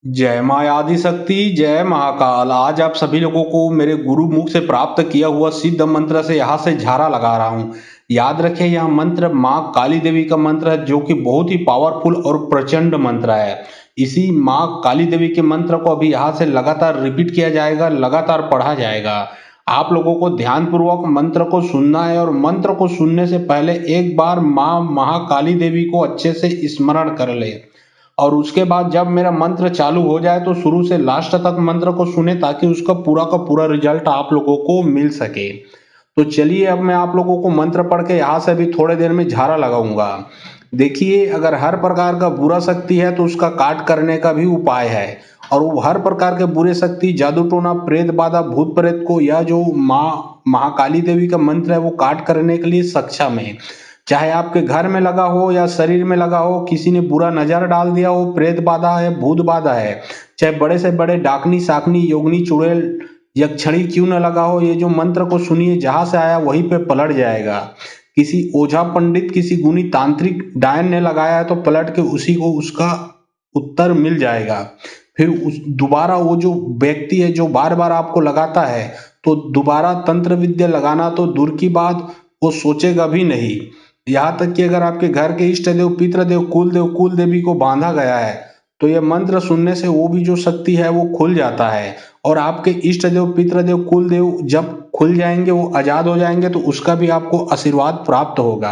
जय माँ आदिशक्ति, जय महाकाल। आज आप सभी लोगों को मेरे गुरु मुख से प्राप्त किया हुआ सिद्ध मंत्र से यहाँ से झारा लगा रहा हूँ। याद रखें, यह मंत्र माँ काली देवी का मंत्र है, जो कि बहुत ही पावरफुल और प्रचंड मंत्र है। इसी माँ काली देवी के मंत्र को अभी यहाँ से लगातार रिपीट किया जाएगा, लगातार पढ़ा जाएगा। आप लोगों को ध्यानपूर्वक मंत्र को सुनना है और मंत्र को सुनने से पहले एक बार माँ महाकाली देवी को अच्छे से स्मरण कर ले। और उसके बाद जब मेरा मंत्र चालू हो जाए तो शुरू से लास्ट तक मंत्र को सुने, ताकि उसका पूरा का पूरा रिजल्ट आप लोगों को मिल सके। तो चलिए, अब मैं आप लोगों को मंत्र पढ़ के यहाँ से अभी थोड़े देर में झारा लगाऊंगा। देखिए, अगर हर प्रकार का बुरा शक्ति है तो उसका काट करने का भी उपाय है। और वो हर प्रकार के बुरे शक्ति, जादू टोना, प्रेत बाधा, भूत प्रेत को यह जो माँ महाकाली देवी का मंत्र है वो काट करने के लिए सक्षम है। चाहे आपके घर में लगा हो या शरीर में लगा हो, किसी ने बुरा नजर डाल दिया हो, प्रेत बाधा है, भूत बाधा है, चाहे बड़े से बड़े डाकनी, साकनी, योगनी, चुड़ैल, यक्षणी क्यों न लगा हो, ये जो मंत्र को सुनिए, जहां से आया वहीं पे पलट जाएगा। किसी ओझा पंडित, किसी गुनी तांत्रिक डायन ने लगाया है तो पलट के उसी को उसका उत्तर मिल जाएगा। फिर उस दोबारा वो जो व्यक्ति है जो बार बार आपको लगाता है, तो दोबारा तंत्र विद्या लगाना तो दूर की बात, वो सोचेगा भी नहीं। यहाँ तक कि अगर आपके घर के इष्ट देव, पितृदेव, कुल देवी को बांधा गया है, तो यह मंत्र सुनने से वो भी जो शक्ति है वो खुल जाता है। और आपके इष्ट देव, पितृदेव, कुल देव जब खुल जाएंगे, वो आजाद हो जाएंगे, तो उसका भी आपको आशीर्वाद प्राप्त होगा।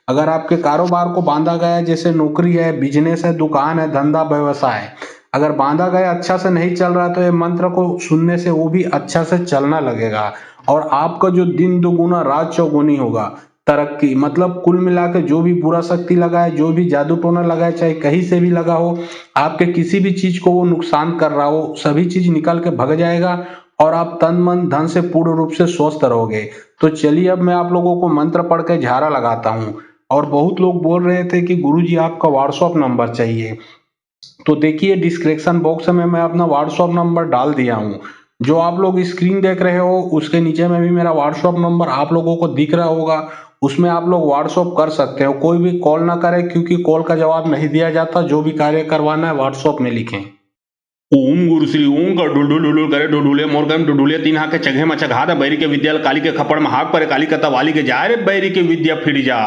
अगर आपके कारोबार को बांधा गया है, जैसे नौकरी है, बिजनेस है, दुकान है, धंधा, व्यवसाय, अगर बांधा गया अच्छा से नहीं चल रहा, तो ये मंत्र को सुनने से वो भी अच्छा से चलना लगेगा। और आपका जो दिन दुगुना रात चौगुनी होगा, तरक्की, मतलब कुल मिला के जो भी बुरा शक्ति लगा है, जो भी जादू टोना लगा है, चाहे कहीं से भी लगा हो, आपके किसी भी चीज को वो नुकसान कर रहा हो, सभी चीज निकल के भग जाएगा और आप तन मन धन से पूर्ण रूप से स्वस्थ रहोगे। तो चलिए, अब मैं आप लोगों को मंत्र पढ़ के झारा लगाता हूँ। और बहुत लोग बोल रहे थे कि गुरुजी आपका व्हाट्सएप नंबर चाहिए, तो देखिए डिस्क्रिप्शन बॉक्स में मैं अपना व्हाट्सएप नंबर डाल दिया हूँ। जो आप लोग स्क्रीन देख रहे हो उसके नीचे में भी मेरा व्हाट्सएप नंबर आप लोगों को दिख रहा होगा। उसमें आप लोग व्हाट्सएप कर सकते हो। कोई भी कॉल ना करे, क्योंकि कॉल का जवाब नहीं दिया जाता। जो भी कार्य करवाना है व्हाट्सएप में लिखें। ओम गुरु श्री ओम का डुलडुल डुलुल करे डुडुले मोरगम डुडुले तीन हाथ के चगे मचघादा बैरी के विद्याल काली के खपड़ महाक पर काली कता वाली के जा रे बैरी के विद्या फिर जा।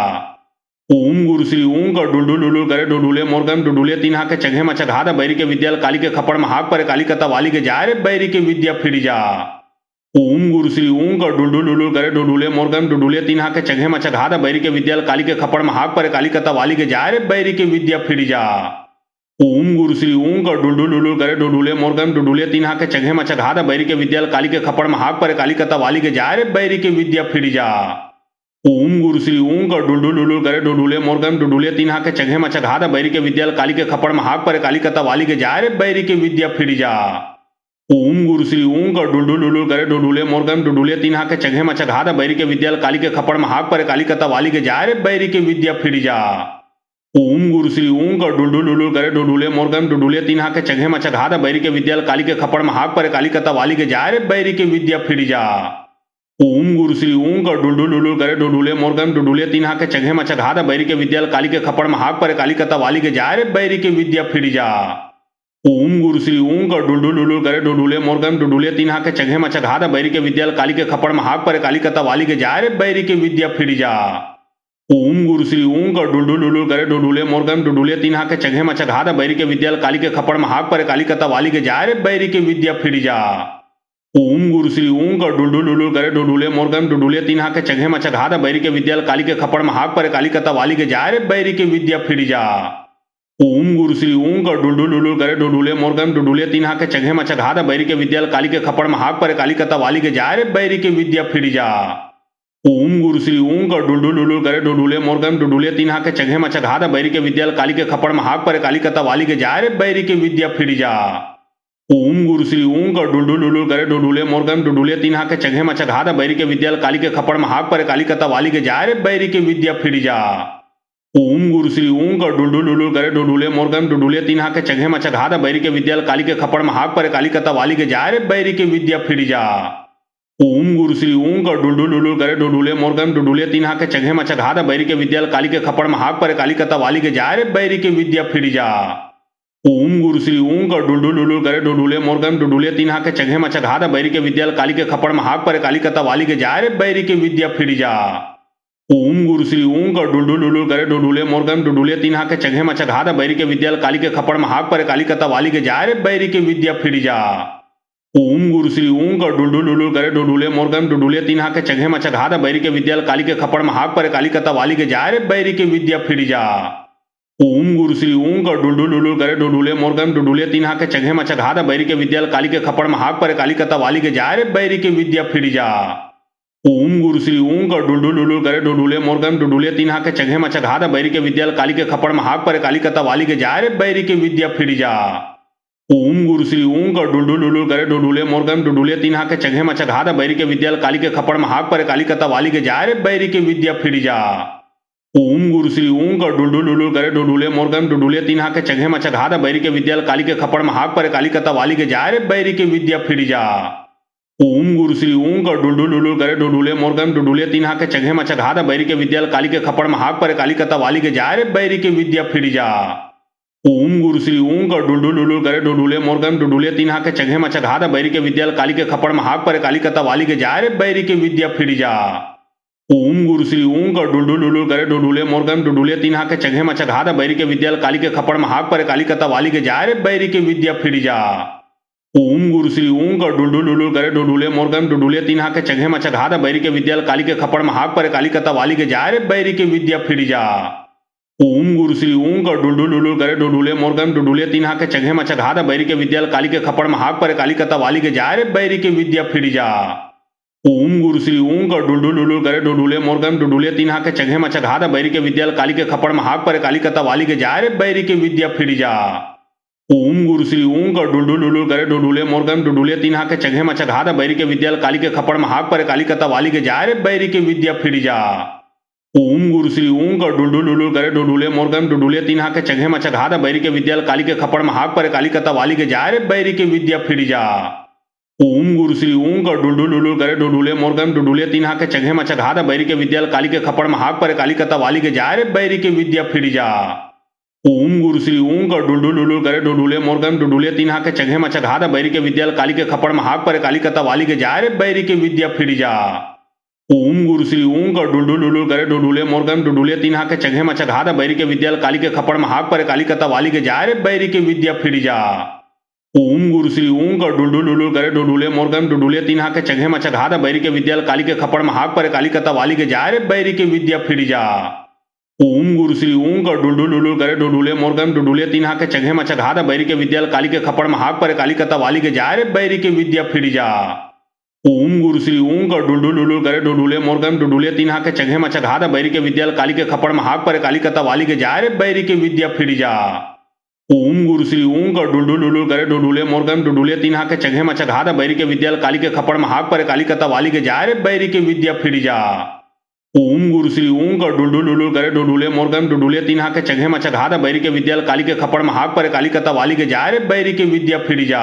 ओम गुरु श्री ओम का डुलडुल डुलुल करे डुडुले मोरगम डुडुले तीन हाथ के चगे मचघादा बैरी के विद्याल काली के खपड़ महाक पर काली कता वाली के जा रे बैरी के विद्या फिर जा। ओम गुरु श्री ओम का डुलडुल डुलुल करे डुडुले मोरगम डुडुले तीन हाथ के चगे मचघादा बैरी के विद्याल काली के खपड़ महाक पर काली कता वाली के जा रे बैरी के विद्या फिर जा। ओम गुरु श्री ओम का डुलडुल डुलुल करे डुडुले मोरगम डुडुले तीन हाथ के चगे मचघादा बैरी के विद्याल काली के खपड़ महाक पर काली कता वाली के जा रे बैरी के विद्या फिर जा। ओम गुरु श्री ओम का डुलडुल डुलुल करे डुडुले मोरगम डुडुले तीन हाथ के चगे मचघादा बैरी के विद्याल काली के खपड़ महाक पर काली कता वाली के जा रे बैरी के विद्या फिर जा। ओम गुरु श्री ओम का डुलडुल डुलुल करे डुडुले मोरगम डुडुले तीन हाथ के चगे मचघादा बैरी के विद्याल काली के खपड़ महाक पर काली कता वाली के जा रे बैरी के विद्या फिर जा। ओम गुरु श्री ओम का डुलडुल डुलुल करे डुडुले मोरगम डुडुले तीन हाथ के चगे मचघादा बैरी के विद्याल काली के खपड़ महाक पर काली कता वाली के जा रे बैरी के विद्या फिर जा। ओम गुरु श्री ओम का डुलडुल डुलुल करे डुडुले मोरगम डुडुले तीन हाथ के चगे मचघादा बैरी के विद्याल काली के खपड़ महाक पर काली कता वाली के जा रे बैरी के विद्या फिर जा। ओम गुरु श्री ओम का डुलडुल डुलुल करे डुडुले मोरगम डुडुले तीन हाथ के चगे मचघादा बैरी के विद्याल काली के खपड़ महाक पर काली कता वाली के जा रे बैरी के विद्या फिर जा। ओम गुरु श्री ओम का डुलडुल डुलुल करे डुडुले मोरगम डुडुले तीन हाथ के चगे मचघादा बैरी के विद्याल काली के खपड़ महाक पर काली कता वाली के जा रे बैरी के विद्या फिर जा। ओम गुरु श्री ओम का डुलडुल डुलुल करे डुडुले मोरगम डुडुले तीन हाथ के चगे मचघादा बैरी के विद्याल काली के खपड़ महाक पर काली कता वाली के जा रे बैरी के विद्या फिर जा। ओम गुरु श्री ओम का डुलडुल डुलुल करे डुडुले मोरगम डुडुले तीन हाथ के चगे मचघादा बैरी के विद्याल काली के खपड़ महाक पर काली कता वाली के जा रे बैरी के विद्या फिर जा। ओम गुरु श्री ओम का डुलडुल डुलुल करे डुडुले मोरगम डुडुले तीन हाथ के चगे मचघादा बैरी के विद्याल काली के खपड़ महाक पर काली कता वाली के जा रे बैरी के विद्या फिर जा। ओम गुरु श्री ओम का डुलडुल डुलुल करे डुडुले मोरगम डुडुले तीन हाथ के चगे मचघादा बैरी के विद्याल काली के खपड़ महाक पर काली कता वाली के जा रे बैरी के विद्या फिर जा। ओम गुरु श्री ओम का डुलडुल डुलुल करे डुडुले मोरगम डुडुले तीन हाथ के चगे मचघादा बैरी के विद्याल काली के खपड़ महाक पर काली कता वाली के जा रे बैरी के विद्या फिर जा। ओम गुरु श्री ओम का डुलडुल डुलुल करे डुडुले मोरगम डुडुले तीन हाथ के चगे मचघादा बैरी के विद्याल काली के खपड़ महाक पर काली कता वाली के जा रे बैरी के विद्या फिर जा। ओम गुरु श्री ओं का डुलडुल डुलुल करे डुडुले मोरगम डुडुले तीन हाके चघे मचघाद बैरी के विद्याल काली के खपड़ महाग पर काली कता वाली के जाए रे बैरी के विद्या फिर जा। ओम गुरु श्री ओं का डुलडुल डुलुल करे डुडुले मोरगम डुडुले तीन हाके चघे मचघाद बैरी के विद्याल काली के खपड़ महाग पर काली कता वाली के जाए रे बैरी के विद्या फिर जा। ओम गुरु श्री ओं का डुलडुल डुलुल करे डुडुले मोरगम डुडुले तीन हाके चघे मचघाद बैरी के विद्याल काली के खपड़ महाग पर काली कता वाली के जाए रे बैरी के विद्या फिर जा। ओम गुरु श्री ओं का डुलडुल डुलुल करे डुडुले मोरगम डुडुले तीन हाके चघे मचघाद बैरी के विद्याल काली के खपड़ महाग पर काली कता वाली के जाए रे बैरी के विद्या फिर जा। ओम गुरु श्री ओं का डुलडुल डुलुल करे डुडुले मोरगम डुडुले तीन हाके चघे मचघाद बैरी के विद्याल काली के खपड़ महाग पर काली कता वाली के जाए रे बैरी के विद्या फिर जा। ओम गुरु श्री ओं का डुलडुल डुलुल करे डुडुले मोरगम डुडुले तीन हाके चघे मचघाद बैरी के विद्याल काली के खपड़ महाग पर काली कता वाली के जाए रे बैरी के विद्या फिर जा। ओम गुरु श्री ओं का डुलडुल डुलुल करे डुडुले मोरगम डुडुले तीन हाके चघे मचघाद बैरी के विद्याल काली के खपड़ महाग पर काली कता वाली के जाए रे बैरी के विद्या फिर जा। ओम गुरु श्री ओं का डुलडुल डुलुल करे डुडुले मोरगम डुडुले तीन हाके चघे मचघाद बैरी के विद्याल काली के खपड़ महाग पर काली कता वाली के जाए रे बैरी के विद्या फिर जा। ओम गुरु श्री ओं का डुलडुल डुलुल करे डुडुले मोरगम डुडुले तीन हाके चघे मचघाद बैरी के विद्याल काली के खपड़ महाग पर काली कता वाली के जाए रे बैरी के विद्या फिर जा। ओम गुरु श्री ओं का डुलडुल डुलुल करे डुडुले मोरगम डुडुले तीन हाके चघे मचघाद बैरी के विद्याल काली के खपड़ महाग पर काली कता वाली के जाए रे बैरी के विद्या फिर जा। ओम गुरु श्री ओं का डुलडुल डुलुल करे डुडुले मोरगम डुडुले तीन हाके चघे मचघाद बैरी के विद्याल काली के खपड़ महाग पर काली कता वाली के जाए रे बैरी के विद्या फिर जा। ओम गुरु श्री ओं का डुलडुल डुलुल करे डुडुले मोरगम डुडुले तीन हाके चघे मचघाद बैरी के विद्याल काली के खपड़ महाग पर काली कता वाली के जाए रे बैरी के विद्या फिर जा। ओम गुरु श्री ओं का डुलडुल डुलुल करे डुडुले मोरगम डुडुले तीन हाके चघे मचघाद बैरी के विद्याल काली के खपड़ महाग पर काली कता वाली के जाए रे बैरी के विद्या फिर जा। ओम गुरु श्री ओं का डुलडुल डुलुल करे डुडुले मोरगम डुडुले तीन हाके चघे मचघाद बैरी के विद्याल काली के खपड़ महाग पर काली कता वाली के जाए रे बैरी के विद्या फिर जा। ओम गुरु श्री ओं का डुलडुल डुलुल करे डुडुले मोरगम डुडुले तीन हाके चघे मचघाद बैरी के विद्याल काली के खपड़ महाग पर काली कता वाली के जाए रे बैरी के विद्या फिर जा। ओम गुरु श्री ओं का डुलडुल डुलुल करे डुडुले मोरगम डुडुले तीन हाके चघे मचघाद बैरी के विद्याल काली के खपड़ महाग पर काली कता वाली के जाए रे बैरी के विद्या फिर जा। ओम गुरु श्री ओं का डुलडुल डुलुल करे डुडुले मोरगम डुडुले तीन हाके चघे मचघाद बैरी के विद्याल काली के खपड़ महाग पर काली कता वाली के जाए रे बैरी के विद्या फिर जा। ओम गुरु श्री ओं का डुलडुल डुलुल करे डुडुले मोरगम डुडुले तीन हाके चघे मचघाद बैरी के विद्याल काली के खपड़ महाग पर काली कता वाली के जाए रे बैरी के विद्या फिर जा। ओम गुरु श्री ओं का डुलडुल डुलुल करे डुडुले मोरगम डुडुले तीन हाके चघे मचघाद बैरी के विद्याल काली के खपड़ महाग पर काली कता वाली के जाए रे बैरी के विद्या फिर जा। ओम गुरु श्री ओं का डुलडुल डुलुल करे डुडुले मोरगम डुडुले तीन हाके चघे मचघाद बैरी के विद्याल काली के खपड़ महाग पर काली कता वाली के जाए रे बैरी के विद्या फिर जा। ओम गुरु श्री ओं का डुलडुल डुलुल करे डुडुले मोरगम डुडुले तीन हाके चघे मचघाद बैरी के विद्याल काली के खपड़ महाग पर काली कता वाली के जाए रे बैरी के विद्या फिर जा। ओम गुरु श्री ओं का डुलडुल डुलुल करे डुडुले मोरगम डुडुले तीन हाके चघे मचघाद बैरी के विद्याल काली के खपड़ महाग पर काली कता वाली के जाए रे बैरी के विद्या फिर जा। ओम गुरु श्री ओं का डुलडुल डुलुल करे डुडुले मोरगम डुडुले तीन हाके चघे मचघाद बैरी के विद्याल काली के खपड़ महाग पर काली कता वाली के जाए रे बैरी के विद्या फिर जा। ओम गुरु श्री ओं का डुलडुल डुलुल करे डुडुले मोरगम डुडुले तीन हाके चघे मचघाद बैरी के विद्याल काली के खपड़ महाग पर काली कता वाली के जाए रे बैरी के विद्या फिर जा।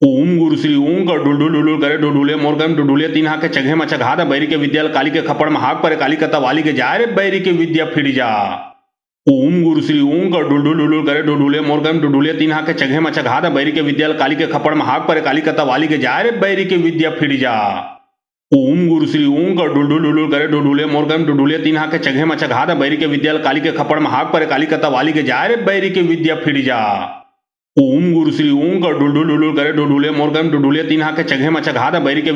ओम गुरु श्री ओं का डुलडुल डुलुल करे डुडुले मोरगम डुडुले तीन हाके चघे मचघाद बैरी के विद्याल काली के खपड़ महाग पर काली कता वाली के जाए रे बैरी के विद्या फिर जा। ओम गुरु श्री ओं का डुलडुल डुलुल करे डुडुले मोरगम डुडुले तीन हाके चघे मचघाद बैरी के विद्याल काली के खपड़ महाग पर काली कता वाली के जाए रे बैरी के विद्या फिर जा। ओम गुरु श्री ओं का डुलडुल डुलुल करे डुडुले मोरगम डुडुले तीन हाके चघे मचघाद बैरी के विद्याल काली के खपड़ महाग पर काली कता वाली के जाए रे बैरी के विद्या फिर जा। ओम गुरु श्री ओं का डुलडुल डुलुल करे डुडुले मोरगम डुडुले तीन हाके चघे मचघाद बैरी के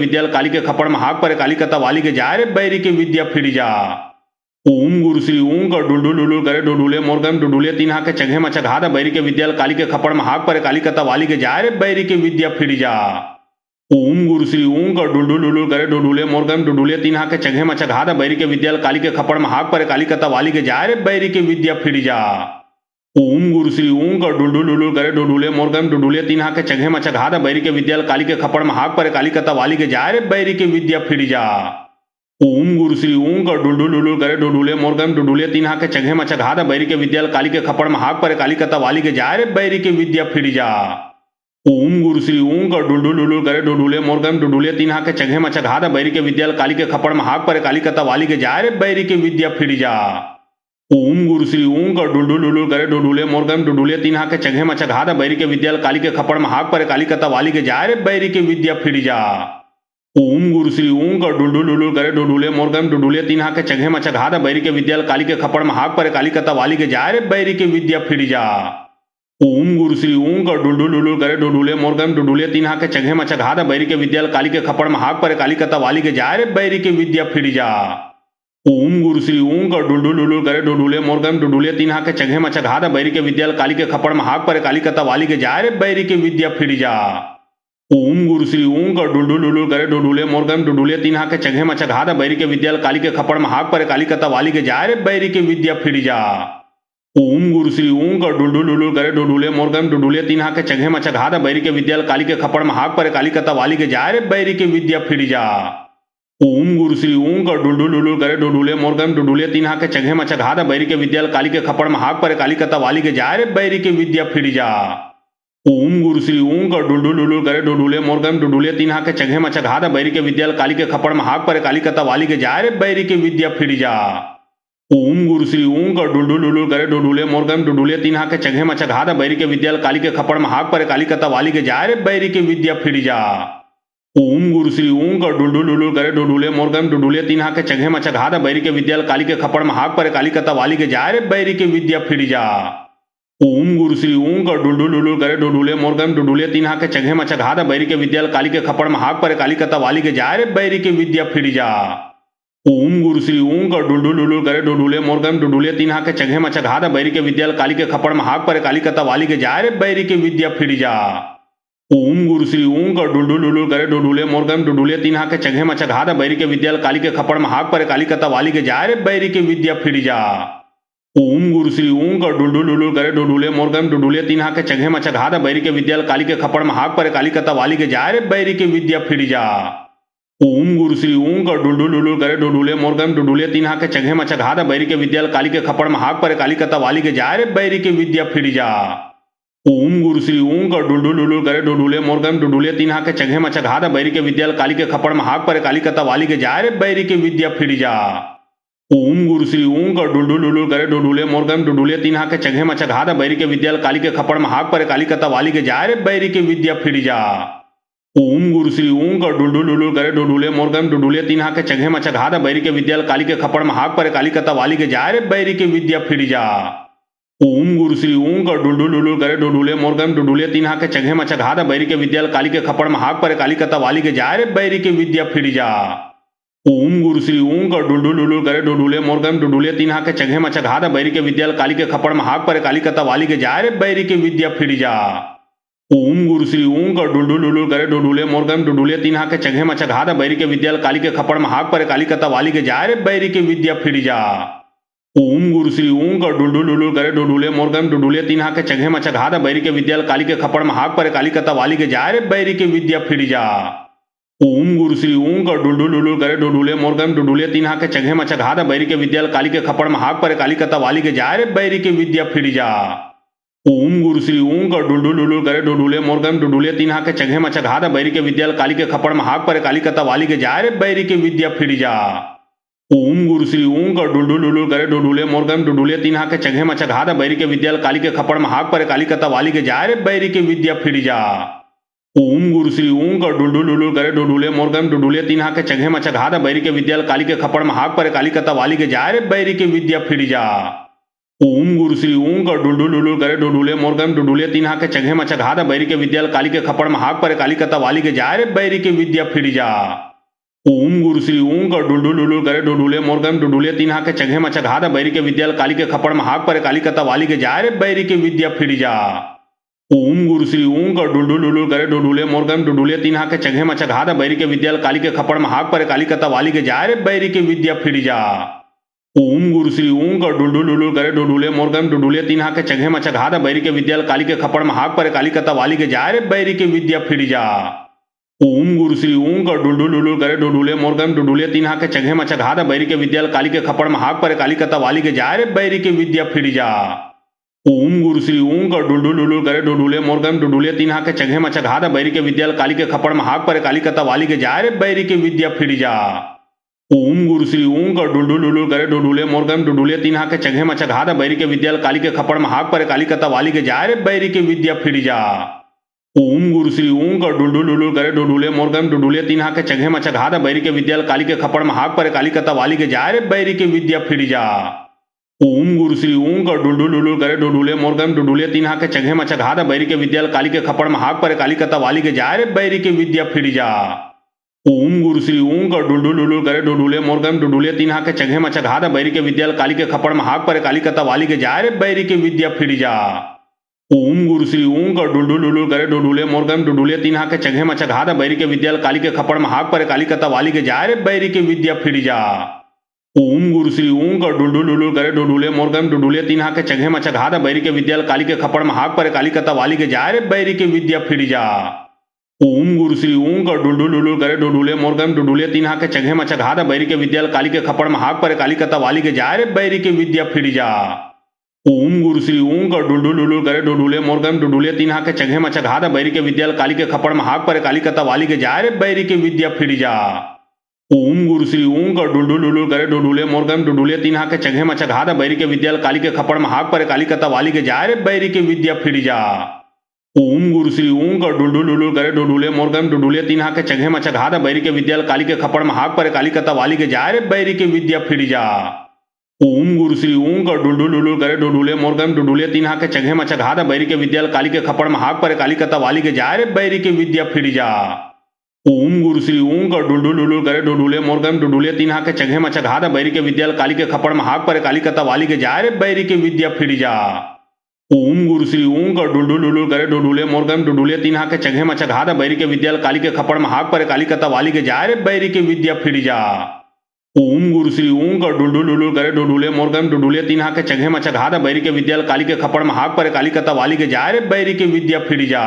विद्याल काली के खपड़ महाग पर काली कता वाली के जाए रे बैरी के विद्या फिर जा। ओम गुरु श्री ओं का डुलडुल डुलुल करे डुडुले मोरगम डुडुले तीन हाके चघे मचघाद बैरी के विद्याल काली के खपड़ महाग पर काली कता वाली के जाए रे बैरी के विद्या फिर जा। ओम गुरु श्री ओं का डुलडुल डुलुल करे डुडुले मोरगम डुडुले तीन हाके चघे मचघाद बैरी के विद्याल काली के खपड़ महाग पर काली कता वाली के जाए रे बैरी के विद्या फिर जा। ओम गुरु श्री ओं का डुलडुल डुलुल करे डुडुले मोरगम डुडुले तीन हाके चघे मचघाद बैरी के विद्याल काली के खपड़ महाग पर काली कता वाली के जाए रे बैरी के विद्या फिर जा। ओम गुरु श्री ओं का डुलडुल डुलुल करे डुडुले मोरगम डुडुले तीन हाके चघे मचघाद बैरी के विद्याल काली के खपड़ महाग पर काली कता वाली के जाए रे बैरी के विद्या फिर जा। ओम गुरु श्री ओं का डुलडुल डुलुल करे डुडुले मोरगम डुडुले तीन हाके चघे मचघाद बैरी के विद्याल काली के खपड़ महाग पर काली कता वाली के जाए रे बैरी के विद्या फिर जा। ओम गुरु श्री ओं का डुलडुल डुलुल करे डुडुले मोरगम डुडुले तीन हाके चघे मचघाद बैरी के विद्याल काली के खपड़ महाग पर काली कता वाली के जाए रे बैरी के विद्या फिर जा। ओम गुरु श्री ओं का डुलडुल डुलुल करे डुडुले मोरगम डुडुले तीन हाके चघे मचघाद बैरी के विद्याल काली के खपड़ महाग पर काली कता वाली के जाए रे बैरी के विद्या फिर जा। ओम गुरु श्री ओं का डुलडुल डुलुल करे डुडुले मोरगम डुडुले तीन हाके चघे मचघाद बैरी के विद्याल काली के खपड़ महाग पर काली कता वाली के जाए रे बैरी के विद्या फिर जा। ओम गुरु श्री ओं का डुलडुल डुलुल करे डुडुले मोरगम डुडुले तीन हाके चघे मचघाद बैरी के विद्याल काली के खपड़ महाग पर काली कता वाली के जाए रे बैरी के विद्या फिर जा। ओम गुरु श्री ओं का डुलडुल डुलुल करे डुडुले मोरगम डुडुले तीन हाके चघे मचघाद बैरी के विद्याल काली के खपड़ महाग पर काली कता वाली के जाए रे बैरी के विद्या फिर जा। ओम गुरु श्री ओं का डुलडुल डुलुल करे डुडुले मोरगम डुडुले तीन हाके चघे मचघाद बैरी के विद्याल काली के खपड़ महाग पर काली कता वाली के जाए रे बैरी के विद्या फिर जा। ओम गुरु श्री ओं का डुलडुल डुलुल करे डुडुले मोरगम डुडुले तीन हाके चघे मचघाद बैरी के विद्याल काली के खपड़ महाग पर काली कता वाली के जाए रे बैरी के विद्या फिर जा। ओम गुरु श्री ओं का डुलडुल डुलुल करे डुडुले मोरगम डुडुले तीन हाके चघे मचघाद बैरी के विद्याल काली के खपड़ महाग पर काली कता वाली के जाए रे बैरी के विद्या फिर जा। ओम गुरु श्री ओं का डुलडुल डुलुल करे डुडुले मोरगम डुडुले तीन हाके चघे मचघाद बैरी के विद्याल काली के खपड़ महाग पर काली कता वाली के जाए रे बैरी के विद्या फिर जा। ओम गुरु श्री ओं का डुलडुल डुलुल करे डुडुले मोरगम डुडुले तीन हाके चघे मचघाद बैरी के विद्याल काली के खपड़ महाग पर काली कता वाली के जाए रे बैरी के विद्या फिर जा। ओम गुरु श्री ओं का डुलडुल डुलुल करे डुडुले मोरगम डुडुले तीन हाके चघे मचघाद बैरी के विद्याल काली के खपड़ महाग पर काली कता वाली के जाए रे बैरी के विद्या फिर जा। ओम गुरु श्री ओं का डुलडुल डुलुल करे डुडुले मोरगम डुडुले तीन हाके चघे मचघाद बैरी के विद्याल काली के खपड़ महाग पर काली कता वाली के जाए रे बैरी के विद्या फिर जा। ओम गुरु श्री ओं का डुलडुल डुलुल करे डुडुले मोरगम डुडुले तीन हाके चघे मचघाद बैरी के विद्याल काली के खपड़ महाग पर काली कता वाली के जाए रे बैरी के विद्या फिर जा। ओम गुरु श्री ओं का डुलडुल डुलुल करे डुडुले मोरगम डुडुले तीन हाके चघे मचघाद बैरी के विद्याल काली के खपड़ महाग पर काली कता वाली के जाए रे बैरी के विद्या फिर जा। ओम गुरु श्री ओं का डुलडुल डुलुल करे डुडुले मोरगम डुडुले तीन हाके चघे मचघाद बैरी के विद्याल काली के खपड़ महाग पर काली कता वाली के जाए रे बैरी के विद्या फिर जा। ओम गुरु श्री ओं का डुलडुल डुलुल करे डुडुले मोरगम डुडुले तीन हाके चघे मचघाद बैरी के विद्याल काली के खपड़ महाग पर काली कता वाली के जाए रे बैरी के विद्या फिर जा। ओम गुरु श्री ओं का डुलडुल डुलुल करे डुडुले मोरगम डुडुले तीन हाके चघे मचघाद बैरी के विद्याल काली के खपड़ महाग पर काली कता वाली के जाए रे बैरी के विद्या फिर जा। ओम गुरु श्री ओं का डुलडुल डुलुल करे डुडुले मोरगम डुडुले तीन हाके चघे मचघाद बैरी के विद्याल काली के खपड़ महाग पर काली कता वाली के जाए रे बैरी के विद्या फिर जा। ओम गुरु श्री ओं का डुलडुल डुलुल करे डुडुले मोरगम डुडुले तीन हाके चघे मचघाद बैरी के विद्याल काली के खपड़ महाग पर काली कता वाली के जाए रे बैरी के विद्या फिर जा। ओम गुरु श्री ओं का डुलडुल डुलुल करे डुडुले मोरगम डुडुले तीन हाके चघे मचघाद बैरी के विद्याल काली के खपड़ महाग पर काली कता वाली के जाए रे बैरी के विद्या फिर जा। ओम गुरु श्री ओं का डुलडुल डुलुल करे डुडुले मोरगम डुडुले तीन हाके चघे मचघाद बैरी के विद्याल काली के खपड़ महाग पर काली कता वाली के जाए रे बैरी के विद्या फिर जा। ओम गुरु श्री ओं का डुलडुल डुलुल करे डुडुले मोरगम डुडुले तीन हाके चघे मचघाद बैरी के विद्याल काली के खपड़ महाग पर काली कता वाली के जाए रे बैरी के विद्या फिर जा। ओम गुरु श्री ओं का डुलडुल डुलुल करे डुडुले मोरगम डुडुले तीन हाके चघे मचघाद बैरी के विद्याल काली के खपड़ महाग पर काली कता वाली के जाए रे बैरी के विद्या फिर जा। ओम गुरु श्री ओं का डुलडुल डुलुल करे डुडुले मोरगम डुडुले तीन हाके चघे मचघाद बैरी के विद्याल काली के खपड़ महाग पर काली कता वाली के जाए रे बैरी के विद्या फिर जा। ओम गुरु श्री ओं का डुलडुल डुलुल करे डुडुले मोरगम डुडुले तीन हाके चघे मचघाद बैरी के विद्याल काली के खपड़ महाग पर काली कता वाली के जाए रे बैरी के विद्या फिर जा। ओम गुरु श्री ओं का डुलडुल डुलुल करे डुडुले मोरगम डुडुले तीन हाके चघे मचघाद बैरी के विद्याल काली के खपड़ महाग पर काली कता वाली के जाए रे बैरी के विद्या फिर जा। ओम गुरु श्री ओं का डुलडुल डुलुल करे डुडुले मोरगम डुडुले तीन हाके चघे मचघाद बैरी के विद्याल काली के खपड़ महाग पर काली कता वाली के जाए रे बैरी के विद्या फिर जा। ओम गुरु श्री ओं का डुलडुल डुलुल करे डुडुले मोरगम डुडुले तीन हाके चघे मचघाद बैरी के विद्याल काली के खपड़ महाग पर काली कता वाली के जाए रे बैरी के विद्या फिर जा। ओम गुरु श्री ओं का डुलडुल डुलुल करे डुडुले मोरगम डुडुले तीन हाके चघे मचघाद बैरी के विद्याल काली के खपड़ महाग पर काली कता वाली के जाए रे बैरी के विद्या फिर जा। ओम गुरु श्री ओं का डुलडुल डुलुल करे डुडुले मोरगम डुडुले तीन हाके चघे मचघाद बैरी के विद्याल काली के खपड़ महाग पर काली कता वाली के जाए रे बैरी के विद्या फिर जा। ओम गुरु श्री ओं का डुलडुल डुलुल करे डुडुले मोरगम डुडुले तीन हाके चघे मचघाद बैरी के विद्याल काली के खपड़ महाग पर काली कता वाली के जाए रे बैरी के विद्या फिर जा। ओम गुरु श्री ओं का डुलडुल डुलुल करे डुडुले मोरगम डुडुले तीन हाके चघे मचघाद बैरी के विद्याल काली के खपड़ महाग पर काली कता वाली के जाए रे बैरी के विद्या फिर जा। ओम गुरु श्री ओं का डुलडुल डुलुल करे डुडुले मोरगम डुडुले तीन हाके चघे मचघाद बैरी के विद्याल काली के खपड़ महाग पर काली कता वाली के जाए रे बैरी के विद्या फिर जा। ओम गुरु श्री ओं का डुलडुल डुलुल करे डुडुले मोरगम डुडुले तीन हाके चघे मचघाद बैरी के विद्याल काली के खपड़ महाग पर काली कता वाली के जाए रे बैरी के विद्या फिर जा। ओम गुरु श्री ओं का डुलडुल डुलुल करे डुडुले मोरगम डुडुले तीन हाके चघे मचघाद बैरी के विद्याल काली के खपड़ महाग पर काली कता वाली के जाए रे बैरी के विद्या फिर जा। ओम गुरु श्री ओं का डुलडुल डुलुल करे डुडुले मोरगम डुडुले तीन हाके चघे मचघाद बैरी के विद्याल काली के खपड़ महाग पर काली कता वाली के जाए रे बैरी के विद्या फिर जा। ओम गुरु श्री ओं का डुलडुल डुलुल करे डुडुले मोरगम डुडुले तीन हाके चघे मचघाद बैरी के विद्याल काली के खपड़ महाग पर काली कता वाली के जाए रे बैरी के विद्या फिर जा। ओम गुरु श्री ओं का डुलडुल डुलुल करे डुडुले मोरगम डुडुले तीन हाके चघे मचघाद बैरी के विद्याल काली के खपड़ महाग पर काली कता वाली के जाए रे बैरी के विद्या फिर जा। ओम गुरु श्री ओं का डुलडुल डुलुल करे डुडुले मोरगम डुडुले तीन हाके चघे मचघाद बैरी के विद्याल काली के खपड़ महाग पर काली कता वाली के जाए रे बैरी के विद्या फिर जा। ओम गुरु श्री ओं का डुलडुल डुलुल करे डुडुले मोरगम डुडुले तीन हाके चघे मचघाद बैरी के विद्याल काली के खपड़ महाग पर काली कता वाली के जाए रे बैरी के विद्या फिर जा। ओम गुरु श्री ओं का डुलडुल डुलुल करे डुडुले मोरगम डुडुले तीन हाके चघे मचघाद बैरी के विद्याल काली के खपड़ महाग पर काली कता वाली के जाए रे बैरी के विद्या फिर जा। ओम गुरु श्री ओं का डुलडुल डुलुल करे डुडुले मोरगम डुडुले तीन हाके चघे मचघाद बैरी के विद्याल काली के खपड़ महाग पर काली कता वाली के जाए रे बैरी के विद्या फिर जा। ओम गुरु श्री ओं का डुलडुल डुलुल करे डुडुले मोरगम डुडुले तीन हाके चघे मचघाद बैरी के विद्याल काली के खपड़ महाग पर काली कता वाली के जाए रे बैरी के विद्या फिर जा। ओम गुरु श्री ओं का डुलडुल डुलुल करे डुडुले मोरगम डुडुले तीन हाके चघे मचघाद बैरी के विद्याल काली के खपड़ महाग पर काली कता वाली के जाए रे बैरी के विद्या फिर जा। ओम गुरु श्री ओं का डुलडुल डुलुल करे डुडुले मोरगम डुडुले तीन हाके चघे मचघाद बैरी के विद्याल काली के खपड़ महाग पर काली कता वाली के जाए रे बैरी के विद्या फिर जा।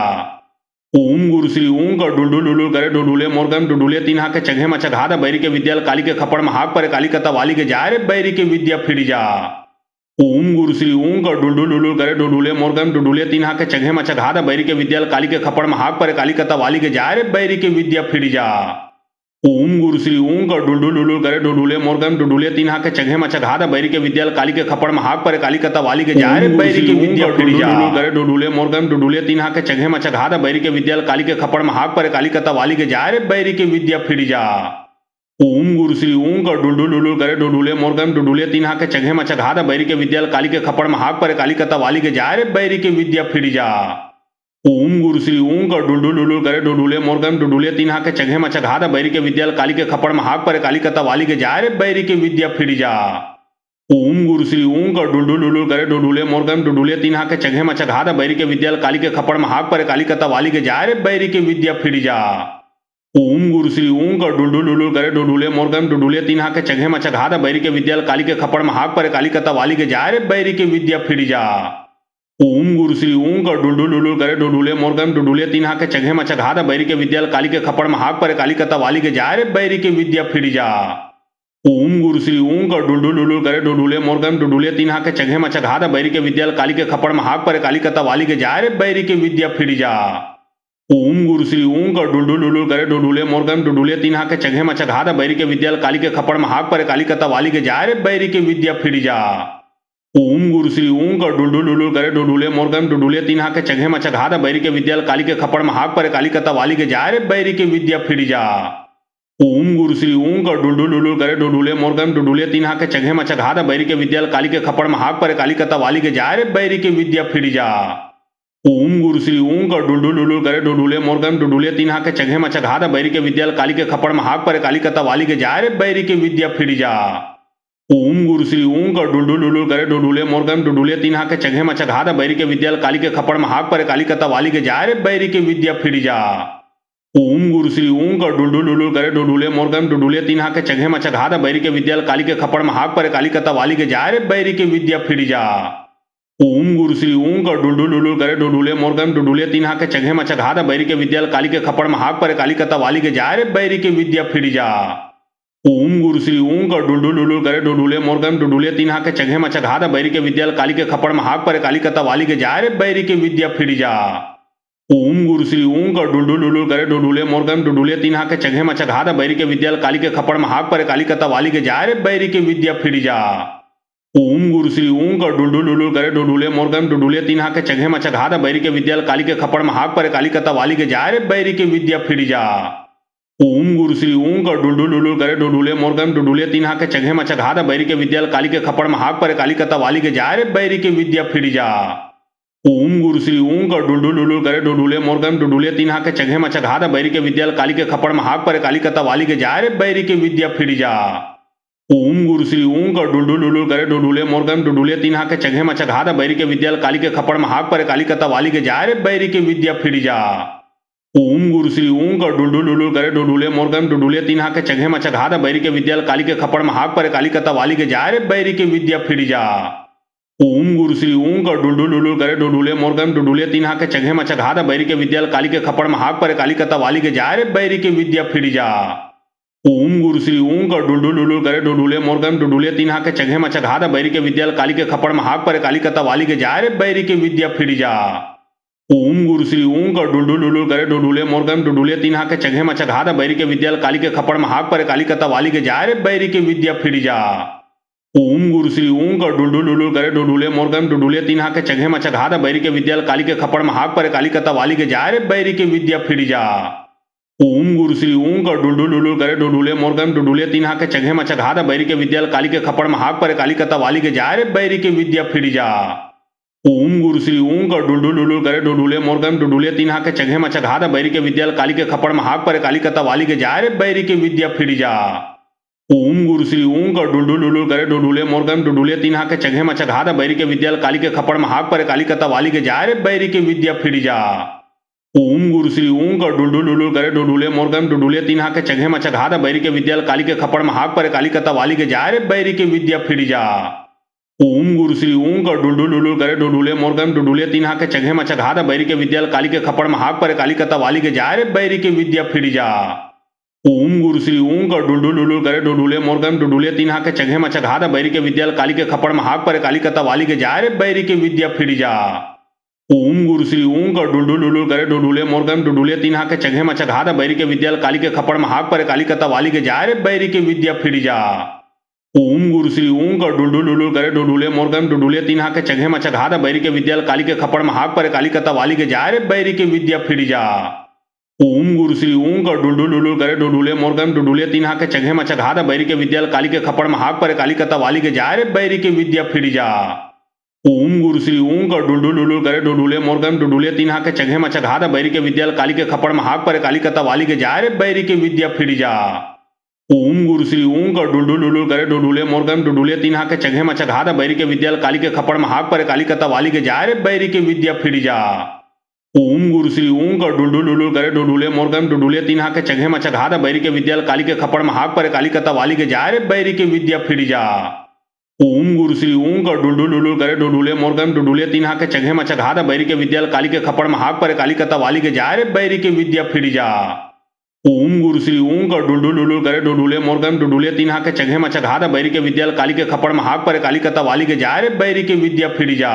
ओम गुरु श्री ओं का डुलडुल डुलुल करे डुडुले मोरगम डुडुले तीन हाके चघे मचघाद बैरी के विद्याल काली के खपड़ महाग पर काली कता वाली के जाए रे बैरी के विद्या फिर जा। ओम गुरु श्री ओं का डुलडुल डुलुल करे डुडुले मोरगम डुडुले तीन हाके चघे मचघाद बैरी के विद्याल काली के खपड़ महाग पर काली कता वाली के जाए रे बैरी के विद्या फिर जा। ओम गुरु श्री ओं का डुलडुल डुलुल करे डुडुले मोरगम डुडुले तीन हाके चघे मचघाद बैरी के विद्याल काली के खपड़ महाग पर काली कता वाली के जाए रे बैरी के विद्या फिर जा। करे डुडुले मोरगम डुडुले तीन हाके चघे मचघाद बैरी के विद्याल काली के खपड़ महाग पर काली कता वाली के जाए रे बैरी के विद्या फिर जा। ओम गुरु श्री ओं का डुलडुल डुलुल करे डुडुले मोरगम डुडुले तीन हाके चघे मचघाद बैरी के विद्याल काली के खपड़ महाग पर काली कता वाली के जाए रे बैरी के विद्या फिर जा। ओम गुरु श्री ओं का डुलडुल डुलुल करे डुडुले मोरगम डुडुले तीन हाके चघे मचघाद बैरी के विद्याल काली के खपड़ महाग पर काली कता वाली के जाए रे बैरी के विद्या फिर जा। ओम गुरु श्री ओं का डुलडुल डुलुल करे डुडुले मोरगम डुडुले तीन हाके चघे मचघाद बैरी के विद्याल काली के खपड़ महाग पर काली कता वाली के जाए रे बैरी के विद्या फिर जा। ओम गुरु श्री ओं का डुलडुल डुलुल करे डुडुले मोरगम डुडुले तीन हाके चघे मचघाद बैरी के विद्याल काली के खपड़ महाग पर काली कता वाली के जाए रे बैरी के विद्या फिर जा। ओम गुरु श्री ओं का डुलडुल डुलुल करे डुडुले मोरगम डुडुले तीन हाके चघे मचघाद बैरी के विद्याल काली के खपड़ महाग पर काली कता वाली के जाए रे बैरी के विद्या फिर जा। ओम गुरु श्री ओं का डुलडुल डुलुल करे डुडुले मोरगम डुडुले तीन हाके चघे मचघाद बैरी के विद्याल काली के खपड़ महाग पर काली कता वाली के जाए रे बैरी के विद्या फिर जा। ओम गुरु श्री ओं का डुलडुल डुलुल करे डुडुले मोरगम डुडुले तीन हाके चघे मचघाद बैरी के विद्याल काली के खपड़ महाग पर काली कता वाली के जाए रे बैरी के विद्या फिर जा। ओम गुरु श्री ओं का डुलडुल डुलुल करे डुडुले मोरगम डुडुले तीन हाके चघे मचघाद बैरी के विद्याल काली के खपड़ महाग पर काली कता वाली के जाए रे बैरी के विद्या फिर जा। ओम गुरु श्री ओं का डुलडुल डुलुल करे डुडुले मोरगम डुडुले तीन हाके चघे मचघाद बैरी के विद्याल काली के खपड़ महाग पर काली कता वाली के जाए रे बैरी के विद्या फिर जा। ओम गुरु श्री ओं का डुलडुल डुलुल करे डुडुले मोरगम डुडुले तीन हाके चघे मचघाद बैरी के विद्याल काली के खपड़ महाग पर काली कता वाली के जाए रे बैरी के विद्या फिर जा। ओम गुरु श्री ओं का डुलडुल डुलुल करे डुडुले मोरगम डुडुले तीन हाके चघे मचघाद बैरी के विद्याल काली के खपड़ महाग पर काली कता वाली के जाए रे बैरी के विद्या फिर जा। ओम गुरु श्री ओं का डुलडुल डुलुल करे डुडुले मोरगम डुडुले तीन हाके चघे मचघाद बैरी के विद्याल काली के खपड़ महाग पर काली कता वाली के जाए रे बैरी के विद्या फिर जा। ओम गुरु श्री ओं का डुलडुल डुलुल करे डुडुले मोरगम डुडुले तीन हाके चघे मचघाद बैरी के विद्याल काली के खपड़ महाग पर काली कता वाली के जाए रे बैरी के विद्या फिर जा। ओम गुरु श्री ओं का डुलडुल डुलुल करे डुडुले मोरगम डुडुले तीन हाके चघे मचघाद बैरी के विद्याल काली के खपड़ महाग पर काली कता वाली के जाए रे बैरी के विद्या फिर जा। ओम गुरु श्री ओं का डुलडुल डुलुल करे डुडुले मोरगम डुडुले तीन हाके चंगे मचघात बैरी के विद्याल काली के खपड़ महाक पर काली कता वाली के जारे बैरी के विद्या फिर जा। ओम गुरु श्री ओं का डुलडुल डुलुल करे डुडुले मोरगम डुडुले तीन हाके चंगे मचघात बैरी के विद्याल काली के खपड़ महाक पर काली कता वाली के जारे बैरी के विद्या फिर जा। ओम गुरु श्री ओं का डुलडुल डुलुल करे डुडुले मोरगम डुडुले तीन हाके चंगे मचघात बैरी के विद्याल काली के खपड़ महाक पर काली कता वाली के जारे बैरी के विद्या फिर जा। ओम गुरु श्री ओं का डुलडुल डुलुल करे डुडुले मोरगम डुडुले तीन हाके चंगे मचघात बैरी के विद्याल काली के खपड़ महाक पर काली कता वाली के जारे बैरी के विद्या फिर जा। ओम गुरु श्री ओं का डुलडुल डुलुल करे डुडुले मोरगम डुडुले तीन हाके चंगे मचघात बैरी के विद्याल काली के खपड़ महाक पर काली कता वाली के जारे बैरी के विद्या फिर जा। ओम गुरु श्री ओं का डुलडुल डुलुल करे डुडुले मोरगम डुडुले तीन हाके चंगे मचघात बैरी के विद्याल काली के खपड़ महाक पर काली कता वाली के जारे बैरी के विद्या फिर जा। ओम गुरु श्री ओं का डुलडुल डुलुल करे डुडुले मोरगम डुडुले तीन हाके चंगे मचघात बैरी के विद्याल काली के खपड़ महाक पर काली कता वाली के जारे बैरी के विद्या फिर जा। ओम गुरु श्री ओं का डुलडुल डुलुल करे डुडुले मोरगम डुडुले तीन हाके चंगे मचघात बैरी के विद्याल काली के खपड़ महाक पर काली कता वाली के जारे बैरी के विद्या फिर जा। ओम गुरु श्री ओं का डुलडुल डुलुल करे डुडुले मोरगम डुडुले तीन हाके चंगे मचघात बैरी के विद्याल काली के खपड़ महाक पर काली कता वाली के जारे बैरी के विद्या फिर जा। ओम गुरु श्री ओं का डुलडुल डुलुल करे डुडुले मोरगम डुडुले तीन हाके चंगे मचघात बैरी के विद्याल काली के खपड़ महाक पर काली कता वाली के जारे बैरी के विद्या फिर जा। ओम गुरु श्री ओं का डुलडुल डुलुल करे डुडुले मोरगम डुडुले तीन हाके चंगे मचघात बैरी के विद्याल काली के खपड़ महाक पर काली कता वाली के जारे बैरी के विद्या फिर जा। ओम गुरु श्री ओं का डुलडुल डुलुल करे डुडुले मोरगम डुडुले तीन हाके चंगे मचघात बैरी के विद्याल काली के खपड़ महाक पर काली कता वाली के जारे बैरी के विद्या फिर जा। ओम गुरु श्री ओं का डुलडुल डुलुल करे डुडुले मोरगम डुडुले तीन हाके चंगे मचघात बैरी के विद्याल काली के खपड़ महाक पर काली कता वाली के जारे बैरी के विद्या फिर जा। ओम गुरु श्री ओं का डुलडुल डुलुल करे डुडुले मोरगम डुडुले तीन हाके चंगे मचघात बैरी के विद्याल काली के खपड़ महाक पर काली कता वाली के जारे बैरी के विद्या फिर जा। ओम गुरु श्री ओं का डुलडुल डुलुल करे डुडुले मोरगम डुडुले तीन हाके चंगे मचघात बैरी के विद्याल काली के खपड़ महाक पर काली कता वाली के जारे बैरी के विद्या फिर जा। ओम गुरु श्री ओं का डुलडुल डुलुल करे डुडुले मोरगम डुडुले तीन हाके चंगे मचघात बैरी के विद्याल काली के खपड़ महाक पर काली कता वाली के जारे बैरी के विद्या फिर जा। ओम गुरु श्री ओं का डुलडुल डुलुल करे डुडुले मोरगम डुडुले तीन हाके चंगे मचघात बैरी के विद्याल काली के खपड़ महाक पर काली कता वाली के जारे बैरी के विद्या फिर जा। ओम गुरु श्री ओं का डुलडुल डुलुल करे डुडुले मोरगम डुडुले तीन हाके चंगे मचघात बैरी के विद्याल काली के खपड़ महाक पर काली कता वाली के जारे बैरी के विद्या फिर जा। ओम गुरु श्री ओं का डुलडुल डुलुल करे डुडुले मोरगम डुडुले तीन हाके चंगे मचघात बैरी के विद्याल काली के खपड़ महाक पर काली कता वाली के जारे बैरी के विद्या फिर जा। ओम गुरु श्री ओं का डुलडुल डुलुल करे डुडुले मोरगम डुडुले तीन हाके चंगे मचघात बैरी के विद्याल काली के खपड़ महाक पर काली कता वाली के जारे बैरी के विद्या फिर जा। ओम गुरु श्री ओं का डुलडुल डुलुल करे डुडुले मोरगम डुडुले तीन हाके चंगे मचघात बैरी के विद्याल काली के खपड़ महाक पर काली कता वाली के जारे बैरी के विद्या फिर जा। ओम गुरु श्री ओं का डुलडुल डुलुल करे डुडुले मोरगम डुडुले तीन हाके चंगे मचघात बैरी के विद्याल काली के खपड़ महाक पर काली कता वाली के जारे बैरी के विद्या फिर जा। ओम गुरु श्री ओं का डुलडुल डुलुल करे डुडुले मोरगम डुडुले तीन हाके चंगे मचघात बैरी के विद्याल काली के खपड़ महाक पर काली कता वाली के जारे बैरी के विद्या फिर जा। ओम गुरु श्री ओं का डुलडुल डुलुल करे डुडुले मोरगम डुडुले तीन हाके चंगे मचघात बैरी के विद्याल काली के खपड़ महाक पर काली कता वाली के जारे बैरी के विद्या फिर जा। ओम गुरु श्री ओं का डुलडुल डुलुल करे डुडुले मोरगम डुडुले तीन हाके चंगे मचघात बैरी के विद्याल काली के खपड़ महाक पर काली कता वाली के जारे बैरी के विद्या फिर जा।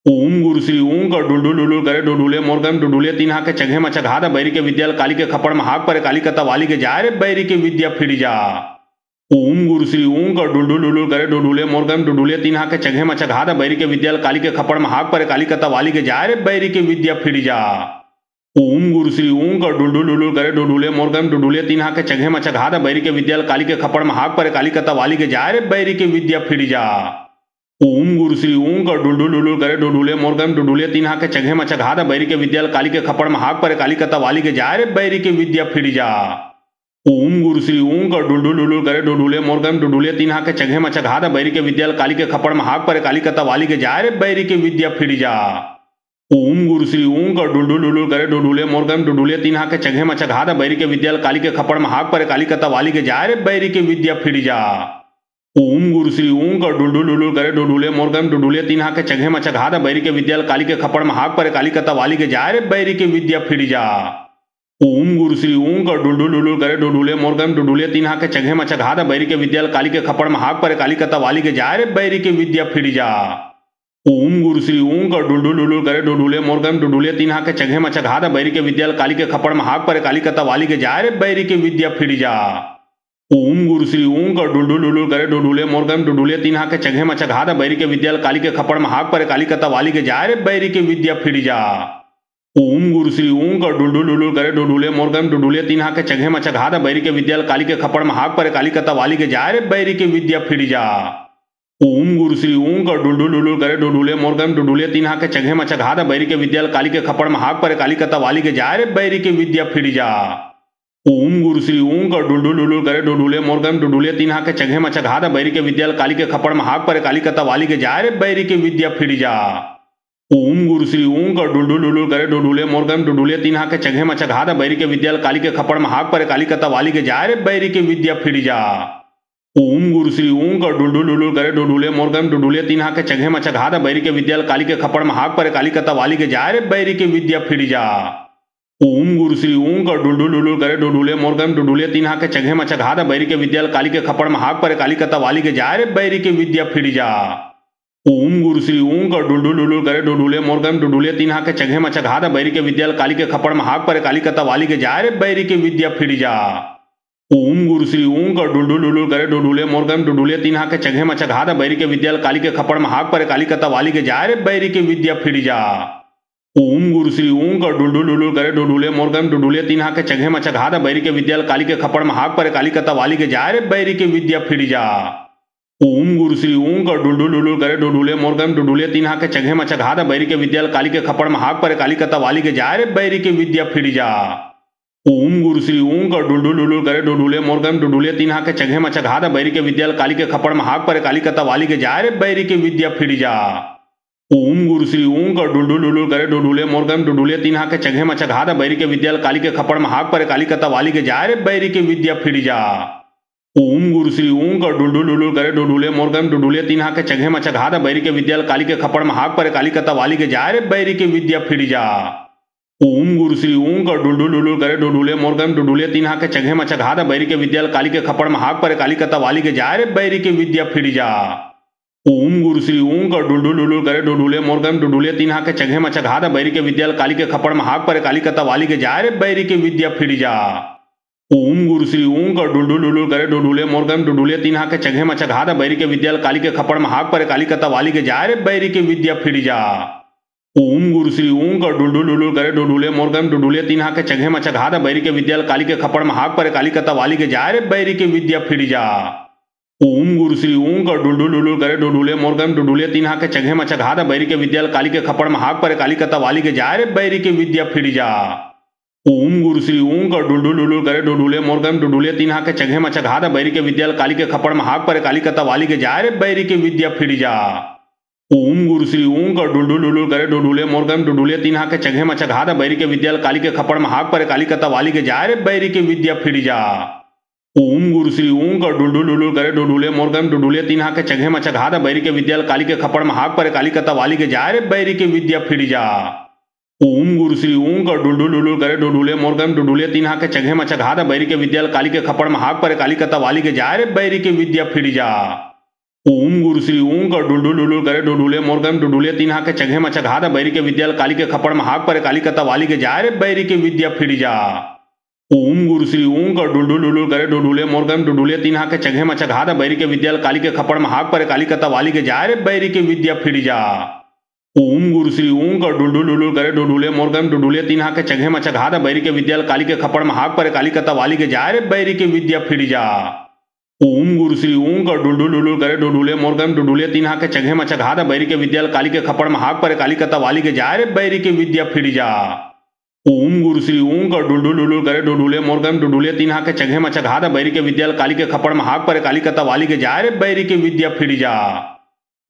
ओम गुरु श्री ओं का डुलडुल डुलुल करे डुडुले मोरगम डुडुले तीन हाके चंगे मचघात बैरी के विद्याल काली के खपड़ महाक पर काली कता वाली के जारे बैरी के विद्या फिर जा। ओम गुरु श्री ओं का डुलडुल डुलुल करे डुडुले मोरगम डुडुले तीन हाके चंगे मचघात बैरी के विद्याल काली के खपड़ महाक पर काली कता वाली के जारे बैरी के विद्या फिर जा। ओम गुरु श्री ओं का डुलडुल डुलुल करे डुडुले मोरगम डुडुले तीन हाके चंगे मचघात बैरी के विद्याल काली के खपड़ महाक पर काली कता वाली के जारे बैरी के विद्या फिर जा। ओम गुरु श्री ओं का डुलडुल डुलुल करे डुडुले मोरगम डुडुले तीन हाके चंगे मचघात बैरी के विद्याल काली के खपड़ महाक पर काली कता वाली के जारे बैरी के विद्या फिर जा। ओम गुरु श्री ओं का डुलडुल डुलुल करे डुडुले मोरगम डुडुले तीन हाके चंगे मचघात बैरी के विद्याल काली के खपड़ महाक पर काली कता वाली के जारे बैरी के विद्या फिर जा। ओम गुरु श्री ओं का डुलडुल डुलुल करे डुडुले मोरगम डुडुले तीन हाके चंगे मचघात बैरी के विद्याल काली के खपड़ महाक पर काली कता वाली के जारे बैरी के विद्या फिर जा। ओम गुरु श्री ओं का डुलडुल डुलुल करे डुडुले मोरगम डुडुले तीन हाके चंगे मचघात बैरी के विद्याल काली के खपड़ महाक पर काली कता वाली के जारे बैरी के विद्या फिर जा। ओम गुरु श्री ओं का डुलडुल डुलुल करे डुडुले मोरगम डुडुले तीन हाके चंगे मचघात बैरी के विद्याल काली के खपड़ महाक पर काली कता वाली के जारे बैरी के विद्या फिर जा। ओम गुरु श्री ओं का डुलडुल डुलुल करे डुडुले मोरगम डुडुले तीन हाके चंगे मचघात बैरी के विद्याल काली के खपड़ महाक पर काली कता वाली के जारे बैरी के विद्या फिर जा। ओम गुरु श्री ओं का डुलडुल डुलुल करे डुडुले मोरगम डुडुले तीन हाके चंगे मचघात बैरी के विद्याल काली के खपड़ महाक पर काली कता वाली के जारे बैरी के विद्या फिर जा। ओम गुरु श्री ओं का डुलडुल डुलुल करे डुडुले मोरगम डुडुले तीन हाके चंगे मचघात बैरी के विद्याल काली के खपड़ महाक पर काली कता वाली के जारे बैरी के विद्या फिर जा। ओम गुरु श्री ओं का डुलडुल डुलुल करे डुडुले मोरगम डुडुले तीन हाके चंगे मचघात बैरी के विद्याल काली के खपड़ महाक पर काली कता वाली के जारे बैरी के विद्या फिर जा। ओम गुरु श्री ओं का डुलडुल डुलुल करे डुडुले मोरगम डुडुले तीन हाके चंगे मचघात बैरी के विद्याल काली के खपड़ महाक पर काली कता वाली के जारे बैरी के विद्या फिर जा। ओम गुरु श्री ओं का डुलडुल डुलुल करे डुडुले मोरगम डुडुले तीन हाके चंगे मचघात बैरी के विद्याल काली के खपड़ महाक पर काली कता वाली के जारे बैरी के विद्या फिर जा। ओम गुरु श्री ओं का डुलडुल डुलुल करे डुडुले मोरगम डुडुले तीन हाके चंगे मचघात बैरी के विद्याल काली के खपड़ महाक पर काली कता वाली के जारे बैरी के विद्या फिर जा। ओम गुरु श्री ओं का डुलडुल डुलुल करे डुडुले मोरगम डुडुले तीन हाके चंगे मचघात बैरी के विद्याल काली के खपड़ महाक पर काली कता वाली के जारे बैरी के विद्या फिर जा। ओम गुरु श्री ओं का डुलडुल डुलुल करे डुडुले मोरगम डुडुले तीन हाके चंगे मचघात बैरी के विद्याल काली के खपड़ महाक पर काली कता वाली के जारे बैरी के विद्या फिर जा। ओम गुरु श्री ओं का डुलडुल डुलुल करे डुडुले मोरगम डुडुले तीन हाके चंगे मचघात बैरी के विद्याल काली के खपड़ महाक पर काली कता वाली के जारे बैरी के विद्या फिर जा। ओम गुरु श्री ओं का डुलडुल डुलुल करे डुडुले मोरगम डुडुले तीन हाके चंगे मचघात बैरी के विद्याल काली के खपड़ महाक पर काली कता वाली के जारे बैरी के विद्या फिर जा। ओम गुरु श्री ओं का डुलडुल डुलुल करे डुडुले मोरगम डुडुले तीन हाके चंगे मचघात बैरी के विद्याल काली के खपड़ महाक पर काली कता वाली के जारे बैरी के विद्या फिर जा। ओम गुरु श्री ओं का डुलडुल डुलुल करे डुडुले मोरगम डुडुले तीन हाके चंगे मचघात बैरी के विद्याल काली के खपड़ महाक पर काली कता वाली के जारे बैरी के विद्या फिर जा। ओम गुरु श्री ओं का डुलडुल डुलुल करे डुडुले मोरगम डुडुले तीन हाके चंगे मचघात बैरी के विद्याल काली के खपड़ महाक पर काली कता वाली के जारे बैरी के विद्या फिर जा। ओम गुरु श्री ओं का डुलडुल डुलुल करे डुडुले मोरगम डुडुले तीन हाके चंगे मचघात बैरी के विद्याल काली के खपड़ महाक पर काली कता वाली के जारे बैरी के विद्या फिर जा। ओम गुरु श्री ओं का डुलडुल डुलुल करे डुडुले मोरगम डुडुले तीन हाके चंगे मचघात बैरी के विद्याल काली के खपड़ महाक पर काली कता वाली के जारे बैरी के विद्या फिर जा। ओम गुरु श्री ओं का डुलडुल डुलुल करे डुडुले मोरगम डुडुले तीन हाके चंगे मचघात बैरी के विद्याल काली के खपड़ महाक पर काली कता वाली के जारे बैरी के विद्या फिर जा। ओम गुरु श्री ओं का डुलडुल डुलुल करे डुडुले मोरगम डुडुले तीन हाके चंगे मचघात बैरी के विद्याल काली के खपड़ महाक पर काली कता वाली के जारे बैरी के विद्या फिर जा। ओम गुरु श्री ओं का डुलडुल डुलुल करे डुडुले मोरगम डुडुले तीन हाके चंगे मचघात बैरी के विद्याल काली के खपड़ महाक पर काली कता वाली के जारे बैरी के विद्या फिर जा। ओम गुरु श्री ओं का डुलडुल डुलुल करे डुडुले मोरगम डुडुले तीन हाके चंगे मचघात बैरी के विद्याल काली के खपड़ महाक पर काली कता वाली के जारे बैरी के विद्या फिर जा। ओम गुरु श्री ओं का डुलडुल डुलुल करे डुडुले मोरगम डुडुले तीन हाके चंगे मचघात बैरी के विद्याल काली के खपड़ महाक पर काली कता वाली के जारे बैरी के विद्या फिर जा। ओम गुरु श्री ओं का डुलडुल डुलुल करे डुडुले मोरगम डुडुले तीन हाके चंगे मचघात बैरी के विद्याल काली के खपड़ महाक पर काली कता वाली के जारे बैरी के विद्या फिर जा। ओम गुरु श्री ओं का डुलडुल डुलुल करे डुडुले मोरगम डुडुले तीन हाके चंगे मचघात बैरी के विद्याल काली के खपड़ महाक पर काली कता वाली के जारे बैरी के विद्या फिर जा। ओम गुरु श्री ओं का डुलडुल डुलुल करे डुडुले मोरगम डुडुले तीन हाके चंगे मचघात बैरी के विद्याल काली के खपड़ महाक पर काली कता वाली के जारे बैरी के विद्या फिर जा। ओम गुरु श्री ओं का डुलडुल डुलुल करे डुडुले मोरगम डुडुले तीन हाके चंगे मचघात बैरी के विद्याल काली के खपड़ महाक पर काली कता वाली के जारे बैरी के विद्या फिर जा। ओम गुरु श्री ओं का डुलडुल डुलुल करे डुडुले मोरगम डुडुले तीन हाके चंगे मचघात बैरी के विद्याल काली के खपड़ महाक पर काली कता वाली के जारे बैरी के विद्या फिर जा। ओम गुरु श्री ओं का डुलडुल डुलुल करे डुडुले मोरगम डुडुले तीन हाके चंगे मचघात बैरी के विद्याल काली के खपड़ महाक पर काली कता वाली के जारे बैरी के विद्या फिर जा। ओम गुरु श्री ओं का डुलडुल डुलुल करे डुडुले मोरगम डुडुले तीन हाके चंगे मचघात बैरी के विद्याल काली के खपड़ महाक पर काली कता वाली के जारे बैरी के विद्या फिर जा।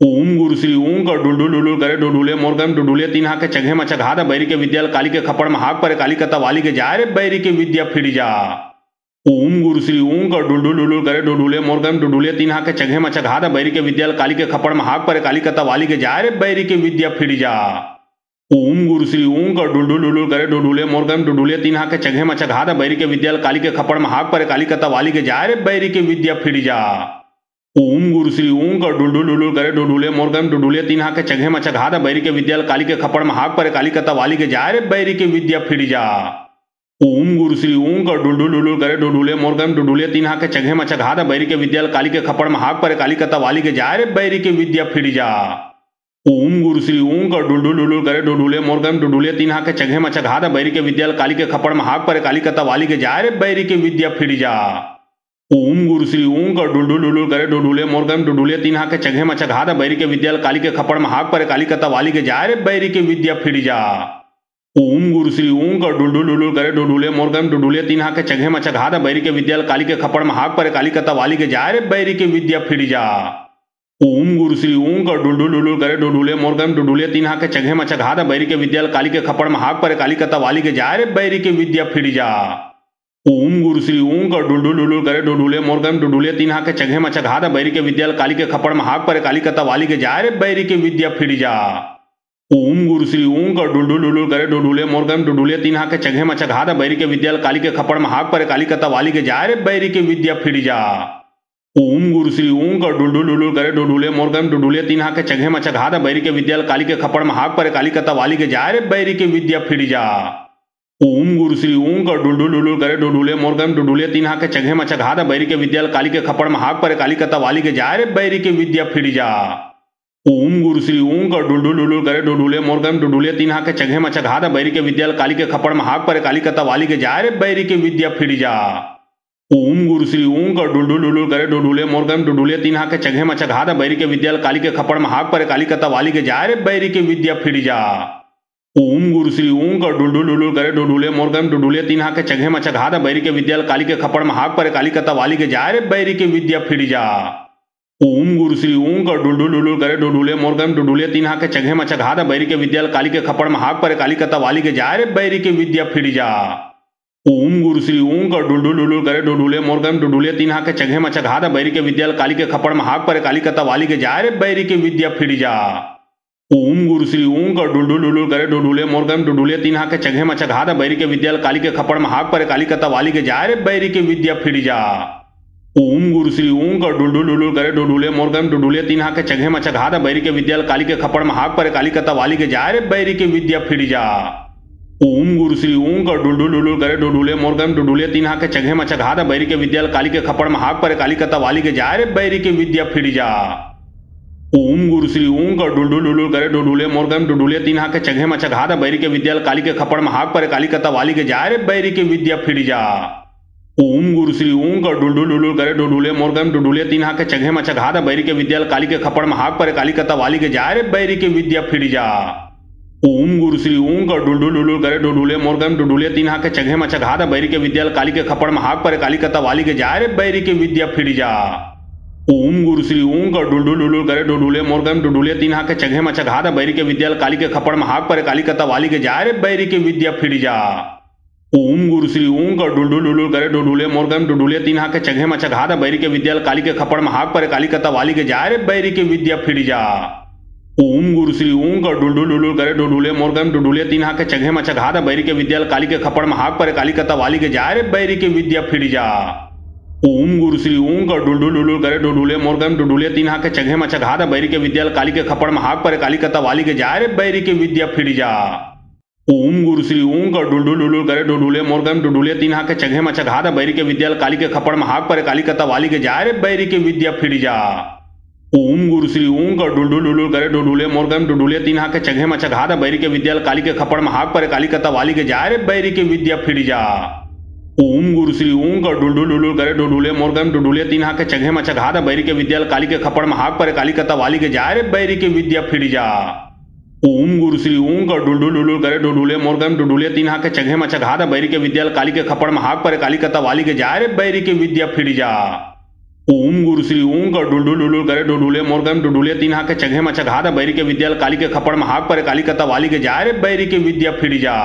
ओम गुरु श्री ओं का डुलडुल डुलुल करे डुडुले मोरगम डुडुले तीन हाके चंगे मचघात बैरी के विद्याल काली के खपड़ महाक पर काली कता वाली के जारे बैरी के विद्या फिर जा। ओम गुरु श्री ओं का डुलडुल डुलुल करे डुडुले मोरगम डुडुले तीन हाके चंगे मचघात बैरी के विद्याल काली के खपड़ महाक पर काली कता वाली के जारे बैरी के विद्या फिर जा। ओम गुरु श्री ओं का डुलडुल डुलुल करे डुडुले मोरगम डुडुले तीन हाके चंगे मचघात बैरी के विद्याल काली के खपड़ महाक पर काली कता वाली के जारे बैरी के विद्या फिर जा। ओम गुरु श्री ओं का डुलडुल डुलुल करे डुडुले मोरगम डुडुले तीन हाके चघे मचघाद बैरी के विद्याल काली के खपड़ महाक पर काली कता वाली के जारे बैरी के विद्या फिर जा। ओम गुरु श्री ओं का डुलडुल डुलुल करे डुडुले मोरगम डुडुले तीन हाके चघे मचघाद बैरी के विद्याल काली के खपड़ महाक पर काली कता वाली के जारे बैरी के विद्या फिर जा। ओम गुरु श्री ओं का डुलडुल डुलुल करे डुडुले मोरगम डुडुले तीन हाके चघे मचघाद बैरी के विद्याल काली के खपड़ महाक पर काली कता वाली के जारे बैरी के विद्या फिर जा। ओम गुरु श्री ओं का डुलडुल डुलुल करे डुडुले मोरगम डुडुले तीन हाके चघे मचघाद बैरी के विद्याल काली के खपड़ महाक पर काली कता वाली के जारे बैरी के विद्या फिर जा। ओम गुरु श्री ओं का डुलडुल डुलुल करे डुडुले मोरगम डुडुले तीन हाके चघे मचघाद बैरी के विद्याल काली के खपड़ महाक पर काली कता वाली के जारे बैरी के विद्या फिर जा। ओम गुरु श्री ओं का डुलडुल डुलुल करे डुडुले मोरगम डुडुले तीन हाके चघे मचघाद बैरी के विद्याल काली के खपड़ महाक पर काली कता वाली के जारे बैरी के विद्या फिर जा। ओम गुरु श्री ओं का डुलडुल डुलुल करे डुडुले मोरगम डुडुले तीन हाके चघे मचघाद बैरी के विद्याल काली के खपड़ महाक पर काली कता वाली के जारे बैरी के विद्या फिर जा। ओम गुरु श्री ओं का डुलडुल डुलुल करे डुडुले मोरगम डुडुले तीन हाके चघे मचघाद बैरी के विद्याल काली के खपड़ महाक पर काली कता वाली के जारे बैरी के विद्या फिर जा। ओम गुरु श्री ओं का डुलडुल डुलुल करे डुडुले मोरगम डुडुले तीन हाके चघे मचघाद बैरी के विद्याल काली के खपड़ महाक पर काली कता वाली के जारे बैरी के विद्या फिर जा। ओम गुरु श्री ओं का डुलडुल डुलुल करे डुडुले मोरगम डुडुले तीन हाके चघे मचघाद बैरी के विद्याल काली के खपड़ महाक पर काली कता वाली के जारे बैरी के विद्या फिर जा। ओम गुरु श्री ओं का डुलडुल डुलुल करे डुडुले मोरगम डुडुले तीन हाके चघे मचघाद बैरी के विद्याल काली के खपड़ महाक पर काली कता वाली के जारे बैरी के विद्या फिर जा। ओम गुरु श्री ओं का डुलडुल डुलुल करे डुडुले मोरगम डुडुले तीन हाके चघे मचघाद बैरी के विद्याल काली के खपड़ महाक पर काली कता वाली के जारे बैरी के विद्या फिर जा। ओम गुरु श्री ओं का डुलडुल डुलुल करे डुडुले मोरगम डुडुले तीन हाके चघे मचघाद बैरी के विद्याल काली के खपड़ महाक पर काली कता वाली के जारे बैरी के विद्या फिर जा। ओम गुरु श्री ओं का डुलडुल डुलुल करे डुडुले मोरगम डुडुले तीन हाके चघे मचघाद बैरी के विद्याल काली के खपड़ महाक पर काली कता वाली के जारे बैरी के विद्या फिर जा। ओम गुरु श्री ओं का डुलडुल डुलुल करे डुडुले मोरगम डुडुले तीन हाके चघे मचघाद बैरी के विद्याल काली के खपड़ महाक पर काली कता वाली के जारे बैरी के विद्या फिर जा। ओम गुरु श्री ओं का डुलडुल डुलुल करे डुडुले मोरगम डुडुले तीन हाके चघे मचघाद बैरी के विद्याल काली के खपड़ महाक पर काली कता वाली के जारे बैरी के विद्या फिर जा। ओम गुरु श्री ओं का डुलडुल डुलुल करे डुडुले मोरगम डुडुले तीन हाके चघे मचघाद बैरी के विद्याल काली के खपड़ महाक पर काली कता वाली के जारे बैरी के विद्या फिर जा। ओम गुरु श्री ओं का डुलडुल डुलुल करे डुडुले मोरगम डुडुले तीन हाके चघे मचघाद बैरी के विद्याल काली के खपड़ महाक पर काली कता वाली के जारे बैरी के विद्या फिर जा। ओम गुरु श्री ओं का डुलडुल डुलुल करे डुडुले मोरगम डुडुले तीन हाके चघे मचघाद बैरी के विद्याल काली के खपड़ महाक पर काली कता वाली के जारे बैरी के विद्या फिर जा। ओम गुरु श्री ओं का डुलडुल डुलुल करे डुडुले मोरगम डुडुले तीन हाके चघे मचघाद बैरी के विद्याल काली के खपड़ महाक पर काली कता वाली के जारे बैरी के विद्या फिर जा। ओम गुरु श्री ओं का डुलडुल डुलुल करे डुडुले मोरगम डुडुले तीन हाके चघे मचघाद बैरी के विद्याल काली के खपड़ महाक पर काली कता वाली के जारे बैरी के विद्या फिर जा। ओम गुरु श्री ओं का डुलडुल डुलुल करे डुडुले मोरगम डुडुले तीन हाके चघे मचघाद बैरी के विद्याल काली के खपड़ महाक पर काली कता वाली के जारे बैरी के विद्या फिर जा। ओम गुरु श्री ओं का डुलडुल डुलुल करे डुडुले मोरगम डुडुले तीन हाके चघे मचघाद बैरी के विद्याल काली के खपड़ महाक पर काली कता वाली के जारे बैरी के विद्या फिर जा। ओम गुरु श्री ओं का डुलडुल डुलुल करे डुडुले मोरगम डुडुले तीन हाके चघे मचघाद बैरी के विद्याल काली के खपड़ महाक पर काली कता वाली के जारे बैरी के विद्या फिर जा। ओम गुरु श्री ओं का डुलडुल डुलुल करे डुडुले मोरगम डुडुले तीन हाके चघे मचघाद बैरी के विद्याल काली के खपड़ महाक पर काली कता वाली के जारे बैरी के विद्या फिर जा। ओम गुरु श्री ओं का डुलडुल डुलुल करे डुडुले मोरगम डुडुले तीन हाके चघे मचघाद बैरी के विद्याल काली के खपड़ महाक पर काली कता वाली के जारे बैरी के विद्या फिर जा। ओम गुरु श्री ओं का डुलडुल डुलुल करे डुडुले मोरगम डुडुले तीन हाके चघे मचघाद बैरी के विद्याल काली के खपड़ महाक पर काली कता वाली के जारे बैरी के विद्या फिर जा। ओम गुरु श्री ओं का डुलडुल डुलुल करे डुडुले मोरगम डुडुले तीन हाके चघे मचघाद बैरी के विद्याल काली के खपड़ महाक पर काली कता वाली के जारे बैरी के विद्या फिर जा। ओम गुरु श्री ओं का डुलडुल डुलुल करे डुडुले मोरगम डुडुले तीन हाके चघे मचघाद बैरी के विद्याल काली के खपड़ महाक पर काली कता वाली के जारे बैरी के विद्या फिर जा। ओम गुरु श्री ओं का डुलडुल डुलुल करे डुडुले मोरगम डुडुले तीन हाके चघे मचघाद बैरी के विद्याल काली के खपड़ महाक पर काली कता वाली के जारे बैरी के विद्या फिर जा।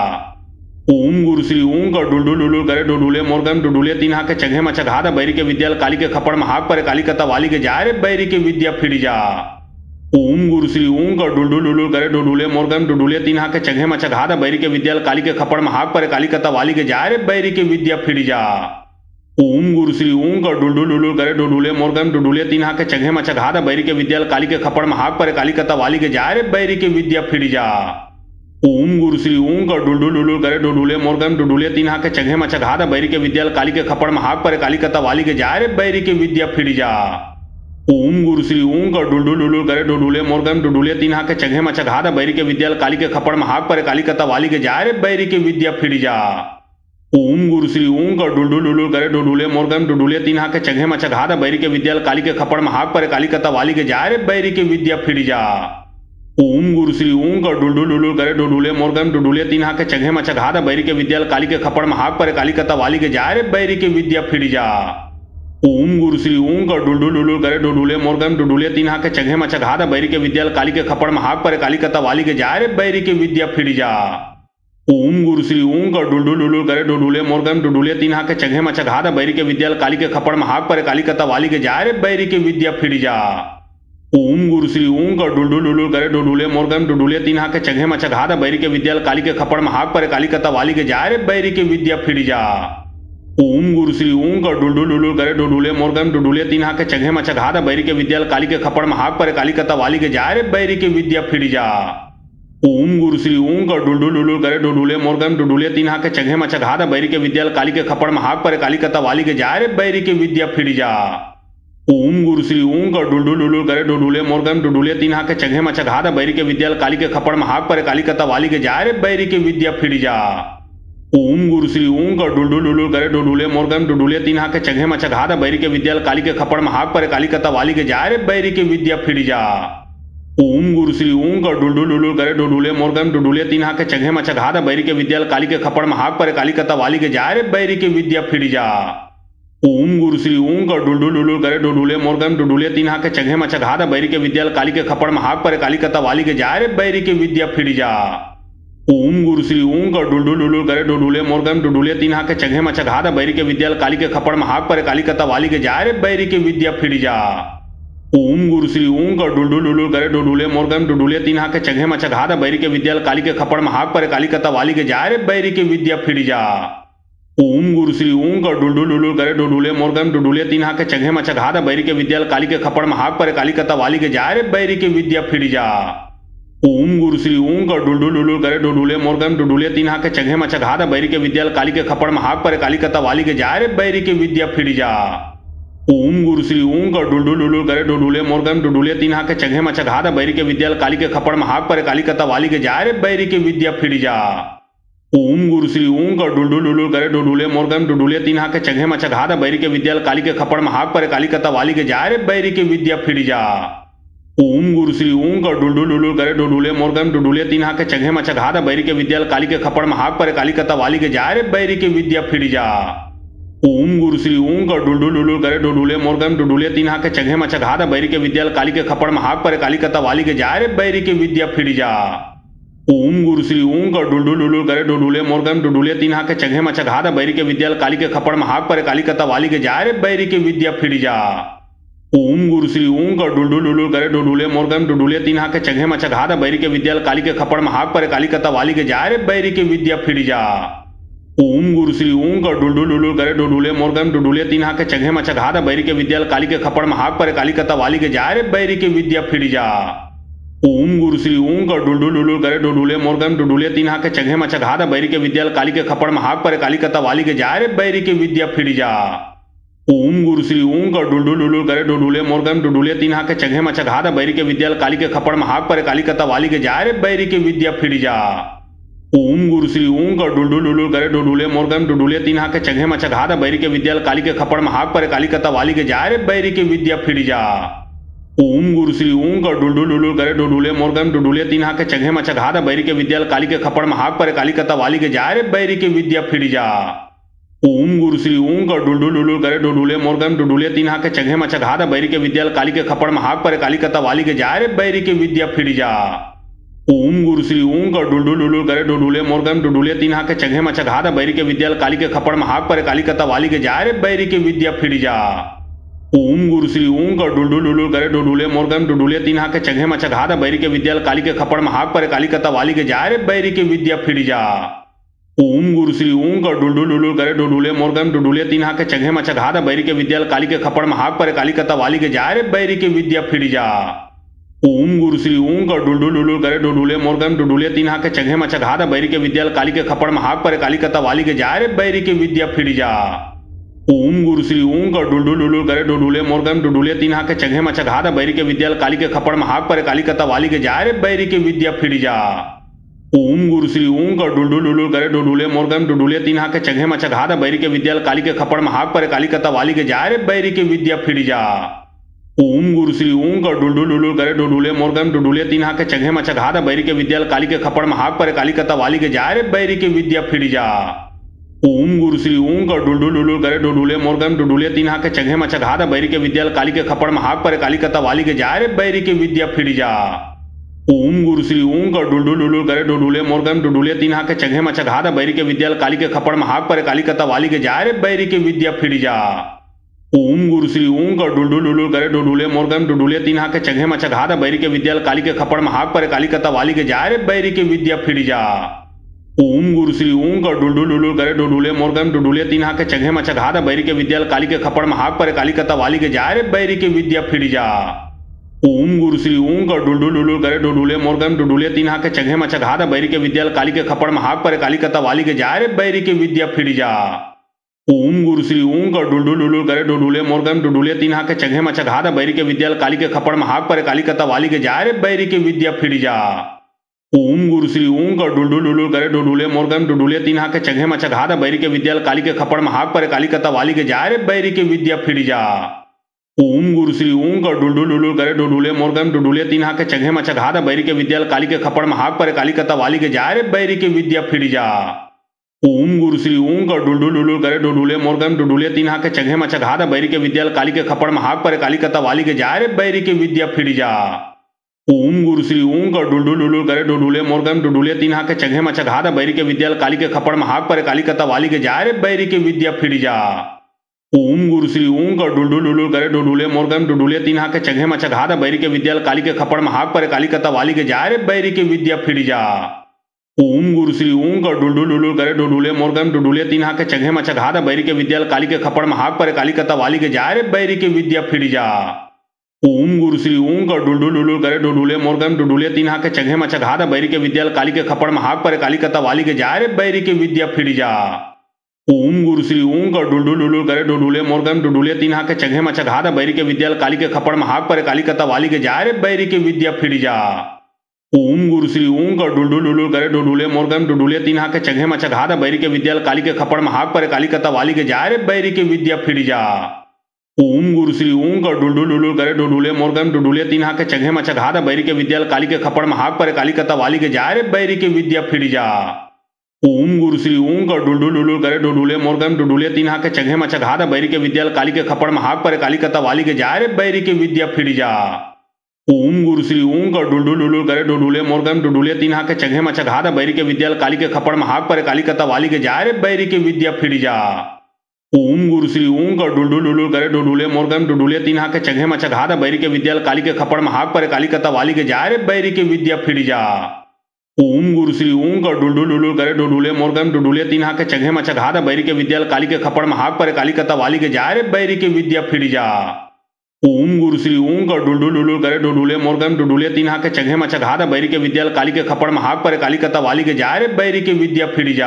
ओम गुरु श्री ओं का डुलडुल डुलुल करे डुडुले मोरगम डुडुले तीन हाके चघे मचघाद बैरी के विद्याल काली के खपड़ महाक पर काली कता वाली के जारे बैरी के विद्या फिर जा। ओम गुरु श्री ओं का डुलडुल डुलुल करे डुडुले मोरगम डुडुले तीन हाके चघे मचघाद बैरी के विद्याल काली के खपड़ महाक पर काली कता वाली के जारे बैरी के विद्या फिर जा। ओम गुरु श्री ओम का डुलडुल डुलुल करे डुडुले मोरगम डुडुले तीन हाके चघे मचघादा बैरी के विद्याल काली के खपड़ महाक पर काली कता वाली के जाय रे बैरी के विद्या फिर जा। ओम गुरु श्री ओम का डुलडुल डुलुल करे डुडुले मोरगम डुडुले तीन हाके चघे मचघादा बैरी के विद्याल काली के खपड़ महाक पर काली कता वाली के जाय रे बैरी के विद्या फिर जा। ओम गुरु श्री ओम का डुलडुल डुलुल करे डुडुले मोरगम डुडुले तीन हाके चघे मचघादा बैरी के विद्याल काली के खपड़ महाक पर काली कता वाली के जाय रे बैरी के विद्या फिर जा। ओम गुरु श्री ओम का डुलडुल डुलुल करे डुडुले मोरगम डुडुले तीन हाके चघे मचघादा बैरी के विद्याल काली के खपड़ महाक पर काली कता वाली के जाय रे बैरी के विद्या फिर जा। ओम गुरु श्री ओम का डुलडुल डुलुल करे डुडुले मोरगम डुडुले तीन हाके चघे मचघादा बैरी के विद्याल काली के खपड़ महाक पर काली कता वाली के जाय रे बैरी के विद्या फिर जा। ओम गुरु श्री ओम का डुलडुल डुलुल करे डुडुले मोरगम डुडुले तीन हाके चघे मचघादा बैरी के विद्याल काली के खपड़ महाक पर काली कता वाली के जाय रे बैरी के विद्या फिर जा। ओम गुरु श्री ओम का डुलडुल डुलुल करे डुडुले मोरगम डुडुले तीन हाके चघे मचघादा बैरी के विद्याल काली के खपड़ महाक पर काली कता वाली के जाय रे बैरी के विद्या फिर जा। ओम गुरु श्री ओम का डुलडुल डुलुल करे डुडुले मोरगम डुडुले तीन हाके चघे मचघादा बैरी के विद्याल काली के खपड़ महाक पर काली कता वाली के जाय रे बैरी के विद्या फिर जा। ओम गुरु श्री ओम का डुलडुल डुलुल करे डुडुले मोरगम डुडुले तीन हाके चघे मचघादा बैरी के विद्याल काली के खपड़ महाक पर काली कता वाली के जाय रे बैरी के विद्या फिर जा। ओम गुरु श्री ओम का डुलडुल डुलुल करे डुडुले मोरगम डुडुले तीन हाके चघे मचघादा बैरी के विद्याल काली के खपड़ महाक पर काली कता वाली के जाय रे बैरी के विद्या फिर जा। ओम गुरु श्री ओम का डुलडुल डुलुल करे डुडुले मोरगम डुडुले तीन हाके चघे मचघादा बैरी के विद्याल काली के खपड़ महाक पर काली कता वाली के जाय रे बैरी के विद्या फिर जा। ओम गुरु श्री ओम का डुलडुल डुलुल करे डुडुले मोरगम डुडुले तीन हाके चघे मचघादा बैरी के विद्याल काली के खपड़ महाक पर काली कता वाली के जाय रे बैरी के विद्या फिर जा। ओम गुरु श्री ओम का डुलडुल डुलुल करे डुडुले मोरगम डुडुले तीन हाके चघे मचघादा बैरी के विद्याल काली के खपड़ महाक पर काली कता वाली के जाय रे बैरी के विद्या फिर जा। ओम गुरु श्री ओम का डुलडुल डुलुल करे डुडुले मोरगम डुडुले तीन हाके चघे मचघादा बैरी के विद्याल काली के खपड़ महाक पर काली कता वाली के जाय रे बैरी के विद्या फिर जा। ओम गुरु श्री ओम का डुलडुल डुलुल करे डुडुले मोरगम डुडुले तीन हाके चघे मचघादा बैरी के विद्याल काली के खपड़ महाक पर काली कता वाली के जाय रे बैरी के विद्या फिर जा। ओम गुरु श्री ओम का डुलडुल डुलुल करे डुडुले मोरगम डुडुले तीन हाके चघे मचघादा बैरी के विद्याल काली के खपड़ महाक पर काली कता वाली के जाय रे बैरी के विद्या फिर जा। ओम गुरु श्री ओम का डुलडुल डुलुल करे डुडुले मोरगम डुडुले तीन हाके चघे मचघादा बैरी के विद्याल काली के खपड़ महाक पर काली कता वाली के जाय रे बैरी के विद्या फिर जा। ओम गुरु श्री ओम का डुलडुल डुलुल करे डुडुले मोरगम डुडुले तीन हाके चघे मचघादा बैरी के विद्याल काली के खपड़ महाक पर काली कता वाली के जाय रे बैरी के विद्या फिर जा। ओम गुरु श्री ओम का डुलडुल डुलुल करे डुडुले मोरगम डुडुले तीन हाके चघे मचघादा बैरी के विद्याल काली के खपड़ महाक पर काली कता वाली के जाय रे बैरी के विद्या फिर जा। ओम गुरु श्री ओम का डुलडुल डुलुल करे डुडुले मोरगम डुडुले तीन हाके चघे मचघादा बैरी के विद्याल काली के खपड़ महाक पर काली कता वाली के जाय रे बैरी के विद्या फिर जा। ओम गुरु श्री ओम का डुलडुल डुलुल करे डुडुले मोरगम डुडुले तीन हाके चघे मचघादा बैरी के विद्याल काली के खपड़ महाक पर काली कता वाली के जाय रे बैरी के विद्या फिर जा। ओम गुरु श्री ओम का डुलडुल डुलुल करे डुडुले मोरगम डुडुले तीन हाके चघे मचघादा बैरी के विद्याल काली के खपड़ महाक पर काली कता वाली के जाय रे बैरी के विद्या फिर जा। ओम गुरु श्री ओम का डुलडुल डुलुल करे डुडुले मोरगम डुडुले तीन हाके चघे मचघादा बैरी के विद्याल काली के खपड़ महाक पर काली कता वाली के जाय रे बैरी के विद्या फिर जा। ओम गुरु श्री ओम का डुलडुल डुलुल करे डुडुले मोरगम डुडुले तीन हाके चघे मचघादा बैरी के विद्याल काली के खपड़ महाक पर काली कता वाली के जाय रे बैरी के विद्या फिर जा। ओम गुरु श्री ओम का डुलडुल डुलुल करे डुडुले मोरगम डुडुले तीन हाके चघे मचघादा बैरी के विद्याल काली के खपड़ महाक पर काली कता वाली के जाय रे बैरी के विद्या फिर जा। ओम गुरु श्री ओम का डुलडुल डुलुल करे डुडुले मोरगम डुडुले तीन हाके चघे मचघादा बैरी के विद्याल काली के खपड़ महाक पर काली कता वाली के जाय रे बैरी के विद्या फिर जा। ओम गुरु श्री ओम का डुलडुल डुलुल करे डुडुले मोरगम डुडुले तीन हाके चघे मचघादा बैरी के विद्याल काली के खपड़ महाक पर काली कता वाली के जाय रे बैरी के विद्या फिर जा। ओम गुरु श्री ओम का डुलडुल डुलुल करे डुडुले मोरगम डुडुले तीन हाके चघे मचघादा बैरी के विद्याल काली के खपड़ महाक पर काली कता वाली के जाय रे बैरी के विद्या फिर जा। ओम गुरु श्री ओम का डुलडुल डुलुल करे डुडुले मोरगम डुडुले तीन हाके चघे मचघादा बैरी के विद्याल काली के खपड़ महाक पर काली कता वाली के जाय रे बैरी के विद्या फिर जा। ओम गुरु श्री ओम का डुलडुल डुलुल करे डुडुले मोरगम डुडुले तीन हाके चघे मचघादा बैरी के विद्याल काली के खपड़ महाक पर काली कता वाली के जाय रे बैरी के विद्या फिर जा। ओम गुरु श्री ओम का डुलडुल डुलुल करे डुडुले मोरगम डुडुले तीन हाके चघे मचघादा बैरी के विद्याल काली के खपड़ महाक पर काली कता वाली के जाय रे बैरी के विद्या फिर जा। ओम गुरु श्री ओम का डुलडुल डुलुल करे डुडुले मोरगम डुडुले तीन हाके चघे मचघादा बैरी के विद्याल काली के खपड़ महाक पर काली कता वाली के जाय रे बैरी के विद्या फिर जा। ओम गुरु श्री ओम का डुलडुल डुलुल करे डुडुले मोरगम डुडुले तीन हाके चघे मचघाद बैरी के विद्याल काली के खपड़ महाक पर काली कता वाली के जाय रे बैरी के विद्या फिर जा। ओम गुरु श्री ओम का डुलडुल डुलुल करे डुडुले मोरगम डुडुले तीन हाके चघे मचघाद बैरी के विद्याल काली के खपड़ महाक पर काली कता वाली के जाय रे बैरी के विद्या फिर जा। ओम गुरु श्री ओम का डुलडुल डुलुल करे डुडुले मोरगम डुडुले तीन हाके चघे मचघाद बैरी के विद्याल काली के खपड़ महाक पर काली कता वाली के जाय रे बैरी के विद्या फिर जा। ओम गुरु श्री ओम का डुलडुल डुलुल करे डुडुले मोरगम डुडुले तीन हाके चघे मचघाद बैरी के विद्याल काली के खपड़ महाक पर काली कता वाली के जाय रे बैरी के विद्या फिर जा। ओम गुरु श्री ओम का डुलडुल डुलुल करे डुडुले मोरगम डुडुले तीन हाके चघे मचघाद बैरी के विद्याल काली के खपड़ महाक पर काली कता वाली के जाय रे बैरी के विद्या फिर जा। ओम गुरु श्री ओम का डुलडुल डुलुल करे डुडुले मोरगम डुडुले तीन हाके चघे मचघाद बैरी के विद्याल काली के खपड़ महाक पर काली कता वाली के जाय रे बैरी के विद्या फिर जा। ओम गुरु श्री ओम का डुलडुल डुलुल करे डुडुले मोरगम डुडुले तीन हाके चघे मचघाद बैरी के विद्याल काली के खपड़ महाक पर काली कता वाली के जाय रे बैरी के विद्या फिर जा। ओम गुरु श्री ओम का डुलडुल डुलुल करे डुडुले मोरगम डुडुले तीन हाके चघे मचघाद बैरी के विद्याल काली के खपड़ महाक पर काली कता वाली के जाय रे बैरी के विद्या फिर जा। ओम गुरु श्री ओम का डुलडुल डुलुल करे डुडुले मोरगम डुडुले तीन हाके चघे मचघाद बैरी के विद्याल काली के खपड़ महाक पर काली कता वाली के जाय रे बैरी के विद्या फिर जा। ओम गुरु श्री ओम का डुलडुल डुलुल करे डुडुले मोरगम डुडुले तीन हाके चघे मचघाद बैरी के विद्याल काली के खपड़ महाक पर काली कता वाली के जाय रे बैरी के विद्या फिर जा। ओम गुरु श्री ओम का डुलडुल डुलुल करे डुडुले मोरगम डुडुले तीन हाके चघे मचघाद बैरी के विद्याल काली के खपड़ महाक पर काली कता वाली के जाय रे बैरी के विद्या फिर जा। ओम गुरु श्री ओम का डुलडुल डुलुल करे डुडुले मोरगम डुडुले तीन हाके चघे मचघाद बैरी के विद्याल काली के खपड़ महाक पर काली कता वाली के जाय रे बैरी के विद्या फिर जा। ओम गुरु श्री ओम का डुलडुल डुलुल करे डुडुले मोरगम डुडुले तीन हाके चघे मचघाद बैरी के विद्याल काली के खपड़ महाक पर काली कता वाली के जाय रे बैरी के विद्या फिर जा। ओम गुरु श्री ओम का डुलडुल डुलुल करे डुडुले मोरगम डुडुले तीन हाके चघे मचघाद बैरी के विद्याल काली के खपड़ महाक पर काली कता वाली के जाय रे बैरी के विद्या फिर जा। ओम गुरु श्री ओम का डुलडुल डुलुल करे डुडुले मोरगम डुडुले तीन हाके चघे मचघाद बैरी के विद्याल काली के खपड़ महाक पर काली कता वाली के जाय रे बैरी के विद्या फिर जा। ओम गुरु श्री ओम का डुलडुल डुलुल करे डुडुले मोरगम डुडुले तीन हाके चघे मचघाद बैरी के विद्याल काली के खपड़ महाक पर काली कता वाली के जाय रे बैरी के विद्या फिर जा। ओम गुरु श्री ओम का डुलडुल डुलुल करे डुडुले मोरगम डुडुले तीन हाके चघे मचघाद बैरी के विद्याल काली के खपड़ महाक पर काली कता वाली के जाय रे बैरी के विद्या फिर जा। ओम गुरु श्री ओम का डुलडुल डुलुल करे डुडुले मोरगम डुडुले तीन हाके चघे मचघाद बैरी के विद्याल काली के खपड़ महाक पर काली कता वाली के जाय रे बैरी के विद्या फिर जा। ओम गुरु श्री ओम का डुलडुल डुलुल करे डुडुले मोरगम डुडुले तीन हाके चघे मचघाद बैरी के विद्याल काली के खपड़ महाक पर काली कता वाली के जाय रे बैरी के विद्या फिर जा। ओम गुरु श्री ओम का डुलडुल डुलुल करे डुडुले मोरगम डुडुले तीन हाके चघे मचघाद बैरी के विद्याल काली के खपड़ महाक पर काली कता वाली के जाय रे बैरी के विद्या फिर जा। ओम गुरु श्री ओम का डुलडुल डुलुल करे डुडुले मोरगम डुडुले तीन हाके चघे मचघाद बैरी के विद्याल काली के खपड़ महाक पर काली कता वाली के जाय रे बैरी के विद्या फिर जा। ओम गुरु श्री ओम का डुलडुल डुलुल करे डुडुले मोरगम डुडुले तीन हाके चघे मचघाद बैरी के विद्याल काली के खपड़ महाक पर काली कता वाली के जाय रे बैरी के विद्या फिर जा। ओम गुरु श्री ओम का डुलडुल डुलुल करे डुडुले मोरगम डुडुले तीन हाके चघे मचघाद बैरी के विद्याल काली के खपड़ महाक पर काली कता वाली के जाय रे बैरी के विद्या फिर जा। ओम गुरु श्री ओम का डुलडुल डुलुल करे डुडुले मोरगम डुडुले तीन हाके चघे मचघाद बैरी के विद्याल काली के खपड़ महाक पर काली कता वाली के जाय रे बैरी के विद्या फिर जा। ओम गुरु श्री ओम का डुलडुल डुलुल करे डुडुले मोरगम डुडुले तीन हाके चघे मचघाद बैरी के विद्याल काली के खपड़ महाक पर काली कता वाली के जाय रे बैरी के विद्या फिर जा। ओम गुरु श्री ओम का डुलडुल डुलुल करे डुडुले मोरगम डुडुले तीन हाके चघे मचघाद बैरी के विद्याल काली के खपड़ महाक पर काली कता वाली के जाय रे बैरी के विद्या फिर जा। ओम गुरु श्री ओम का डुलडुल डुलुल करे डुडुले मोरगम डुडुले तीन हाके चघे मचघाद बैरी के विद्याल काली के खपड़ महाक पर काली कता वाली के जाय रे बैरी के विद्या फिर जा।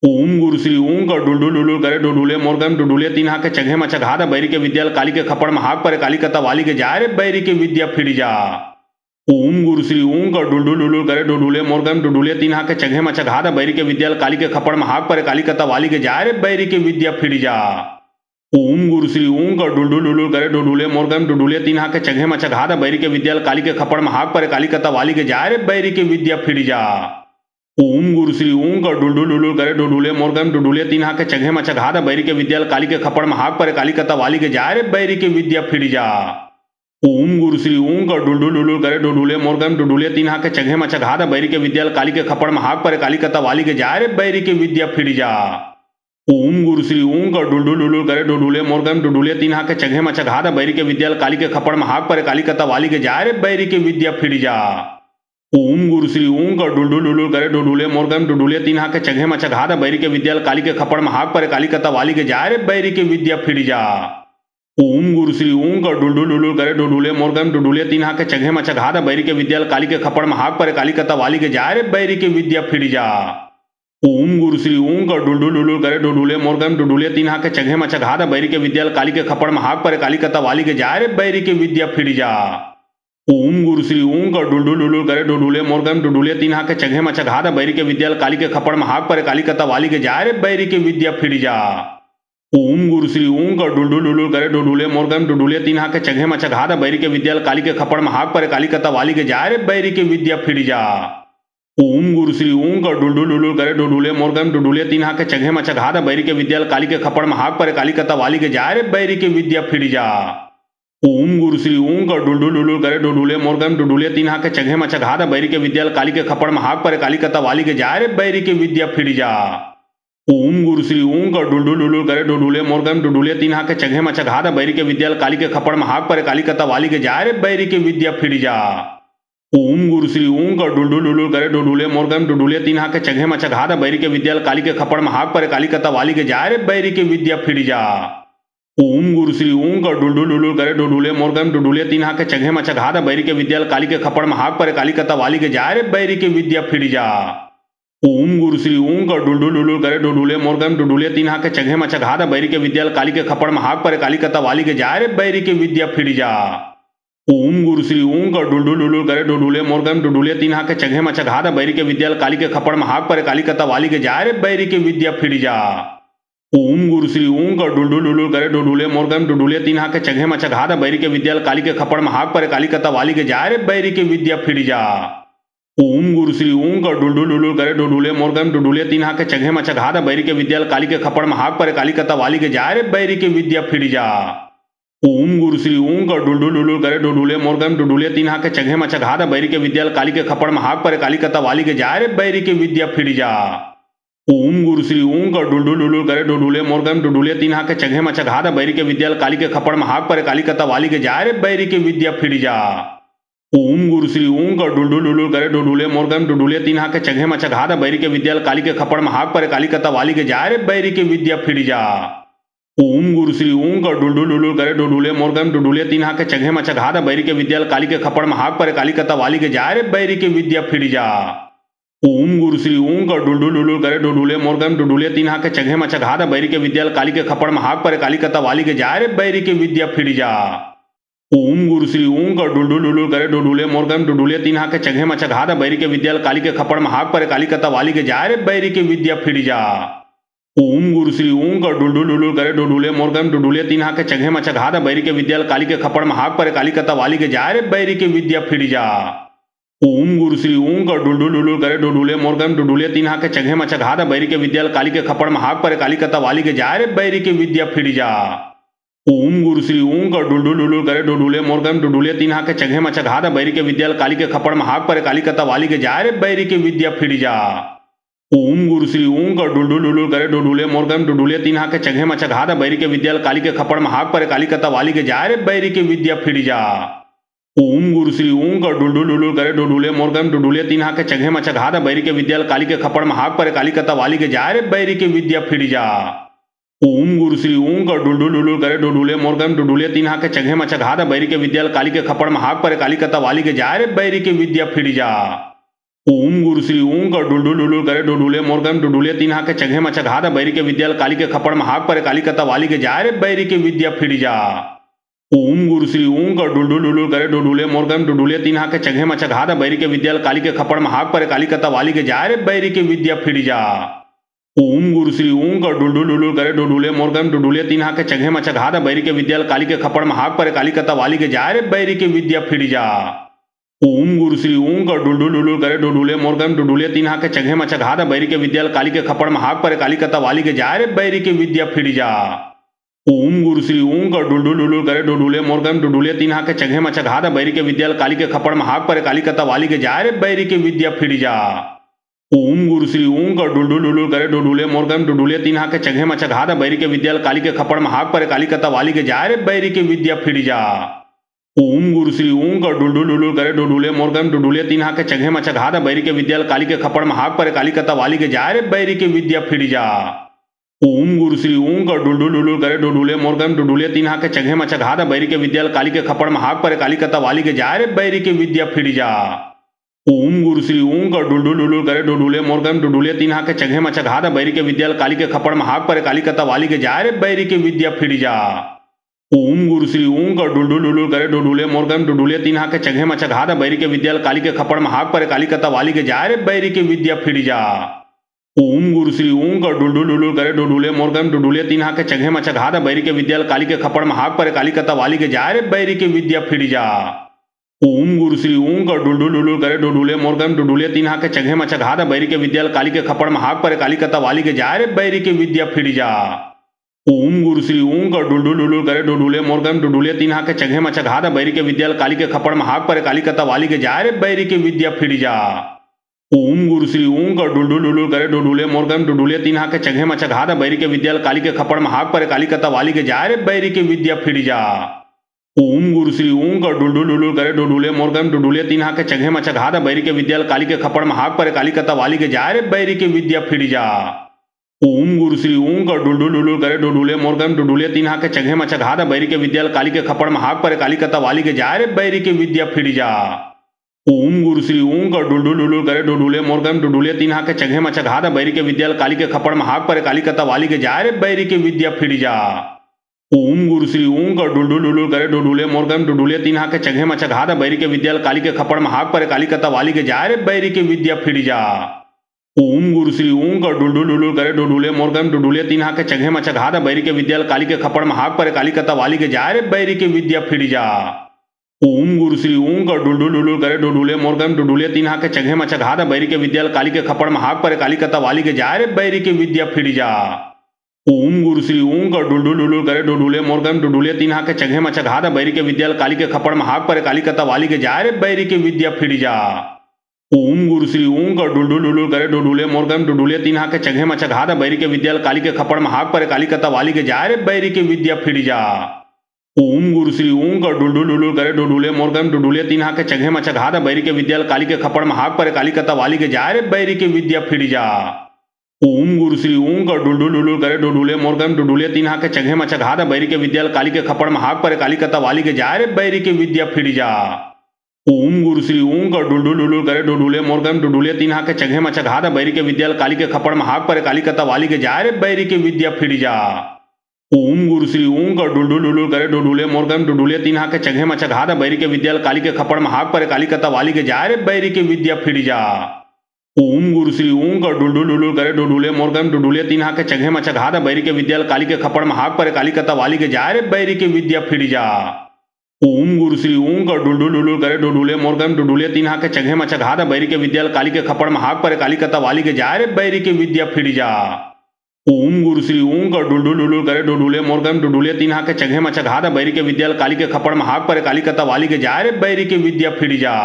ओम गुरु श्री ओम का डुलडुल डुलुल करे डुडुले मोरगम डुडुले तीन हाके चघे मचघाद बैरी के विद्याल काली के खपड़ महाक पर काली कता वाली के जाय रे बैरी के विद्या फिर जा। ओम गुरु श्री ओम का डुलडुल डुलुल करे डुडुले मोरगम डुडुले तीन हाके चघे मचघाद बैरी के विद्याल काली के खपड़ महाक पर काली कता वाली के जाय रे बैरी के विद्या फिर जा। ओम गुरु श्री ओम का डुलडुल डुलुल करे डुडुले मोरगम डुडुले तीन हाके चघे मचघाद बैरी के विद्याल काली के खपड़ महाक पर काली कता वाली के जाय रे बैरी के विद्या फिर जा। ओम गुरु श्री ओम का डुलडुल डुलुल करे डुडुले मोरगम डुडुले तीन हाके चघे मचघाद बैरी के विद्याल काली के खपड़ महाक पर काली कता वाली के जाय रे बैरी के विद्या फिर जा। ओम गुरु श्री ओम का डुलडुल डुलुल करे डुडुले मोरगम डुडुले तीन हाके चघे मचघाद बैरी के विद्याल काली के खपड़ महाक पर काली कता वाली के जाय रे बैरी के विद्या फिर जा। ओम गुरु श्री ओं का डुलडुल डुलुल करे डुडुले मोरगम डुडुले तीन हाके चघे मचघात बैरी के विद्याल काली के खपड़ महाक पर काली कता वाली के जाय रे बैरी के विद्या फिर जा। ओम गुरु श्री ओं का डुलडुल डुलुल करे डुडुले मोरगम डुडुले तीन हाके चघे मचघात बैरी के विद्याल काली के खपड़ महाक पर काली कता वाली के जाय रे बैरी के विद्या फिर जा। ओम गुरु श्री ओं का डुलडुल डुलुल करे डुडुले मोरगम डुडुले तीन हाके चघे मचघात बैरी के विद्याल काली के खपड़ महाक पर काली कता वाली के जाय रे बैरी के विद्या फिर जा। ओम गुरु श्री ओं का डुलडुल डुलुल करे डुडुले मोरगम डुडुले तीन हाके चघे मचघात बैरी के विद्याल काली के खपड़ महाक पर काली कता वाली के जाय रे बैरी के विद्या फिर जा। ओम गुरु श्री ओं का डुलडुल डुलुल करे डुडुले मोरगम डुडुले तीन हाके चघे मचघात बैरी के विद्याल काली के खपड़ महाक पर काली कता वाली के जाय रे बैरी के विद्या फिर जा। ओम गुरु श्री ओं का डुलडुल डुलुल करे डुडुले मोरगम डुडुले तीन हाके चघे मचघात बैरी के विद्याल काली के खपड़ महाक पर काली कता वाली के जाय रे बैरी के विद्या फिर जा। ओम गुरु श्री ओं का डुलडुल डुलुल करे डुडुले मोरगम डुडुले तीन हाके चघे मचघात बैरी के विद्याल काली के खपड़ महाक पर काली कता वाली के जाय रे बैरी के विद्या फिर जा। ओम गुरु श्री ओं का डुलडुल डुलुल करे डुडुले मोरगम डुडुले तीन हाके चघे मचघात बैरी के विद्याल काली के खपड़ महाक पर काली कता वाली के जाय रे बैरी के विद्या फिर जा। ओम गुरु श्री ओं का डुलडुल डुलुल करे डुडुले मोरगम डुडुले तीन हाके चघे मचघात बैरी के विद्याल काली के खपड़ महाक पर काली कता वाली के जाय रे बैरी के विद्या फिर जा। ओम गुरु श्री ओं का डुलडुल डुलुल करे डुडुले मोरगम डुडुले तीन हाके चघे मचघात बैरी के विद्याल काली के खपड़ महाक पर काली कता वाली के जाय रे बैरी के विद्या फिर जा। ओम गुरु श्री ओं का डुलडुल डुलुल करे डुडुले मोरगम डुडुले तीन हाके चघे मचघात बैरी के विद्याल काली के खपड़ महाक पर काली कता वाली के जाय रे बैरी के विद्या फिर जा। ओम गुरु श्री ओं का डुलडुल डुलुल करे डुडुले मोरगम डुडुले तीन हाके चघे मचघात बैरी के विद्याल काली के खपड़ महाक पर काली कता वाली के जाय रे बैरी के विद्या फिर जा। ओम गुरु श्री ओं का डुलडुल डुलुल करे डुडुले मोरगम डुडुले तीन हाके चघे मचघात बैरी के विद्याल काली के खपड़ महाक पर काली कता वाली के जाय रे बैरी के विद्या फिर जा। ओम गुरु श्री ओं का डुलडुल डुलुल करे डुडुले मोरगम डुडुले तीन हाके चघे मचघात बैरी के विद्याल काली के खपड़ महाक पर काली कता वाली के जाय रे बैरी के विद्या फिर जा। ओम गुरु श्री ओं का डुलडुल डुलुल करे डुडुले मोरगम डुडुले तीन हाके चघे मचघात बैरी के विद्याल काली के खपड़ महाक पर काली कता वाली के जाय रे बैरी के विद्या फिर जा। ओम गुरु श्री ओं का डुलडुल डुलुल करे डुडुले मोरगम डुडुले तीन हाके चघे मचघात बैरी के विद्याल काली के खपड़ महाक पर काली कता वाली के जाय रे बैरी के विद्या फिर जा। ओम गुरु श्री ओं का डुलडुल डुलुल करे डुडुले मोरगम डुडुले तीन हाके चघे मचघात बैरी के विद्याल काली के खपड़ महाक पर काली कता वाली के जाय रे बैरी के विद्या फिर जा। ओम गुरु श्री ओं का डुलडुल डुलुल करे डुडुले मोरगम डुडुले तीन हाके चघे मचघात बैरी के विद्याल काली के खपड़ महाक पर काली कता वाली के जाय रे बैरी के विद्या फिर जा। ओम गुरु श्री ओं का डुलडुल डुलुल करे डुडुले मोरगम डुडुले तीन हाके चघे मचघात बैरी के विद्याल काली के खपड़ महाक पर काली कता वाली के जाय रे बैरी के विद्या फिर जा। ओम गुरु श्री ओं का डुलडुल डुलुल करे डुडुले मोरगम डुडुले तीन हाके चघे मचघात बैरी के विद्याल काली के खपड़ महाक पर काली कता वाली के जाय रे बैरी के विद्या फिर जा। ओम गुरु श्री ओं का डुलडुल डुलुल करे डुडुले मोरगम डुडुले तीन हाके चघे मचघात बैरी के विद्याल काली के खपड़ महाक पर काली कता वाली के जाय रे बैरी के विद्या फिर जा। ओम गुरु श्री ओं का डुलडुल डुलुल करे डुडुले मोरगम डुडुले तीन हाके चघे मचघात बैरी के विद्याल काली के खपड़ महाक पर काली कता वाली के जाय रे बैरी के विद्या फिर जा। ओम गुरु श्री ओं का डुलडुल डुलुल करे डुडुले मोरगम डुडुले तीन हाके चघे मचघात बैरी के विद्याल काली के खपड़ महाक पर काली कता वाली के जाय रे बैरी के विद्या फिर जा। ओम गुरु श्री ओं का डुलडुल डुलुल करे डुडुले मोरगम डुडुले तीन हाके चघे मचघात बैरी के विद्याल काली के खपड़ महाक पर काली कता वाली के जाय रे बैरी के विद्या फिर जा। ओम गुरु श्री ओं का डुलडुल डुलुल करे डुडुले मोरगम डुडुले तीन हाके चघे मचघात बैरी के विद्याल काली के खपड़ महाक पर काली कता वाली के जाय रे बैरी के विद्या फिर जा। ओम गुरु श्री ओं का डुलडुल डुलुल करे डुडुले मोरगम डुडुले तीन हाके चघे मचघात बैरी के विद्याल काली के खपड़ महाक पर काली कता वाली के जाय रे बैरी के विद्या फिर जा। ओम गुरु श्री ओं का डुलडुल डुलुल करे डुडुले मोरगम डुडुले तीन हाके चघे मचघात बैरी के विद्याल काली के खपड़ महाक पर काली कता वाली के जाय रे बैरी के विद्या फिर जा। ओम गुरु श्री ओं का डुलडुल डुलुल करे डुडुले मोरगम डुडुले तीन हाके चघे मचघात बैरी के विद्याल काली के खपड़ महाक पर काली कता वाली के जाय रे बैरी के विद्या फिर जा। ओम गुरु श्री ओं का डुलडुल डुलुल करे डुडुले मोरगम डुडुले तीन हाके चघे मचघात बैरी के विद्याल काली के खपड़ महाक पर काली कता वाली के जाय रे बैरी के विद्या फिर जा। ओम गुरु श्री ओं का डुलडुल डुलुल करे डुडुले मोरगम डुडुले तीन हाके चघे मचघात बैरी के विद्याल काली के खपड़ महाक पर काली कता वाली के जाय रे बैरी के विद्या फिर जा। ओम गुरु श्री ओं का डुलडुल डुलुल करे डुडुले मोरगम डुडुले तीन हाके चघे मचघात बैरी के विद्याल काली के खपड़ महाक पर काली कता वाली के जाय रे बैरी के विद्या फिर जा। ओम गुरु श्री ओं का डुलडुल डुलुल करे डुडुले मोरगम डुडुले तीन हाके चघे मचघात बैरी के विद्याल काली के खपड़ महाक पर काली कता वाली के जाय रे बैरी के विद्या फिर जा। ओम गुरु श्री ओं का डुलडुल डुलुल करे डुडुले मोरगम डुडुले तीन हाके चघे मचघाद बैरी के विद्याल काली के खपड़ महाक पर काली कता वाली के जाए रे बैरी के विद्या फिर जा। ओम गुरु श्री ओं का डुलडुल डुलुल करे डुडुले मोरगम डुडुले तीन हाके चघे मचघाद बैरी के विद्याल काली के खपड़ महाक पर काली कता वाली के जाए रे बैरी के विद्या फिर जा। ओम गुरु श्री ओं का डुलडुल डुलुल करे डुडुले मोरगम डुडुले तीन हाके चघे मचघाद बैरी के विद्याल काली के खपड़ महाक पर काली कता वाली के जाए रे बैरी के विद्या फिर जा। ओम गुरु श्री ओं का डुलडुल डुलुल करे डुडुले मोरगम डुडुले तीन हाके चघे मचघाद बैरी के विद्याल काली के खपड़ महाक पर काली कता वाली के जाए रे बैरी के विद्या फिर जा। ओम गुरु श्री ओं का डुलडुल डुलुल करे डुडुले मोरगम डुडुले तीन हाके चघे मचघाद बैरी के विद्याल काली के खपड़ महाक पर काली कता वाली के जाए रे बैरी के विद्या फिर जा। ओम गुरु श्री ओं का डुलडुल डुलुल करे डुडुले मोरगम डुडुले तीन हाके चघे मचघाद बैरी के विद्याल काली के खपड़ महाक पर काली कता वाली के जाए रे बैरी के विद्या फिर जा। ओम गुरु श्री ओं का डुलडुल डुलुल करे डुडुले मोरगम डुडुले तीन हाके चघे मचघाद बैरी के विद्याल काली के खपड़ महाक पर काली कता वाली के जाए रे बैरी के विद्या फिर जा। ओम गुरु श्री ओं का डुलडुल डुलुल करे डुडुले मोरगम डुडुले तीन हाके चघे मचघाद बैरी के विद्याल काली के खपड़ महाक पर काली कता वाली के जाए रे बैरी के विद्या फिर जा। ओम गुरु श्री ओं का डुलडुल डुलुल करे डुडुले मोरगम डुडुले तीन हाके चघे मचघाद बैरी के विद्याल काली के खपड़ महाक पर काली कता वाली के जाए रे बैरी के विद्या फिर जा। ओम गुरु श्री ओं का डुलडुल डुलुल करे डुडुले मोरगम डुडुले तीन हाके चघे मचघाद बैरी के विद्याल काली के खपड़ महाक पर काली कता वाली के जाए रे बैरी के विद्या फिर जा। ओम गुरु श्री ओं का डुलडुल डुलुल करे डुडुले मोरगम डुडुले तीन हाके चघे मचघाद बैरी के विद्याल काली के खपड़ महाक पर काली कता वाली के जाए रे बैरी के विद्या फिर जा। ओम गुरु श्री ओं का डुलडुल डुलुल करे डुडुले मोरगम डुडुले तीन हाके चघे मचघाद बैरी के विद्याल काली के खपड़ महाक पर काली कता वाली के जाए रे बैरी के विद्या फिर जा। ओम गुरु श्री ओं का डुलडुल डुलुल करे डुडुले मोरगम डुडुले तीन हाके चघे मचघाद बैरी के विद्याल काली के खपड़ महाक पर काली कता वाली के जाए रे बैरी के विद्या फिर जा। ओम गुरु श्री ओं का डुलडुल डुलुल करे डुडुले मोरगम डुडुले तीन हाके चघे मचघाद बैरी के विद्याल काली के खपड़ महाक पर काली कता वाली के जाए रे बैरी के विद्या फिर जा। ओम गुरु श्री ओं का डुलडुल डुलुल करे डुडुले मोरगम डुडुले तीन हाके चघे मचघाद बैरी के विद्याल काली के खपड़ महाक पर काली कता वाली के जाए रे बैरी के विद्या फिर जा। ओम गुरु श्री ओं का डुलडुल डुलुल करे डुडुले मोरगम डुडुले तीन हाके चघे मचघाद बैरी के विद्याल काली के खपड़ महाक पर काली कता वाली के जाए रे बैरी के विद्या फिर जा। ओम गुरु श्री ओं का डुलडुल डुलुल करे डुडुले मोरगम डुडुले तीन हाके चघे मचघाद बैरी के विद्याल काली के खपड़ महाक पर काली कता वाली के जाए रे बैरी के विद्या फिर जा। ओम गुरु श्री ओं का डुलडुल डुलुल करे डुडुले मोरगम डुडुले तीन हाके चघे मचघाद बैरी के विद्याल काली के खपड़ महाक पर काली कता वाली के जाए रे बैरी के विद्या फिर जा। ओम गुरु श्री ओं का डुलडुल डुलुल करे डुडुले मोरगम डुडुले तीन हाके चघे मचघाद बैरी के विद्याल काली के खपड़ महाक पर काली कता वाली के जाए रे बैरी के विद्या फिर जा। ओम गुरु श्री ओं का डुलडुल डुलुल करे डुडुले मोरगम डुडुले तीन हाके चघे मचघाद बैरी के विद्याल काली के खपड़ महाक पर काली कता वाली के जाए रे बैरी के विद्या फिर जा। ओम गुरु श्री ओं का डुलडुल डुलुल करे डुडुले मोरगम डुडुले तीन हाके चघे मचघाद बैरी के विद्याल काली के खपड़ महाक पर काली कता वाली के जाए रे बैरी के विद्या फिर जा। ओम गुरु श्री ओं का डुलडुल डुलुल करे डुडुले मोरगम डुडुले तीन हाके चघे मचघाद बैरी के विद्याल काली के खपड़ महाक पर काली कता वाली के जाए रे बैरी के विद्या फिर जा। ओम गुरु श्री ओं का डुलडुल डुलुल करे डुडुले मोरगम डुडुले तीन हाके चघे मचघाद बैरी के विद्याल काली के खपड़ महाक पर काली कता वाली के जाए रे बैरी के विद्या फिर जा। ओम गुरु श्री ओं का डुलडुल डुलुल करे डुडुले मोरगम डुडुले तीन हाके चघे मचघाद बैरी के विद्याल काली के खपड़ महाक पर काली कता वाली के जाए रे बैरी के विद्या फिर जा।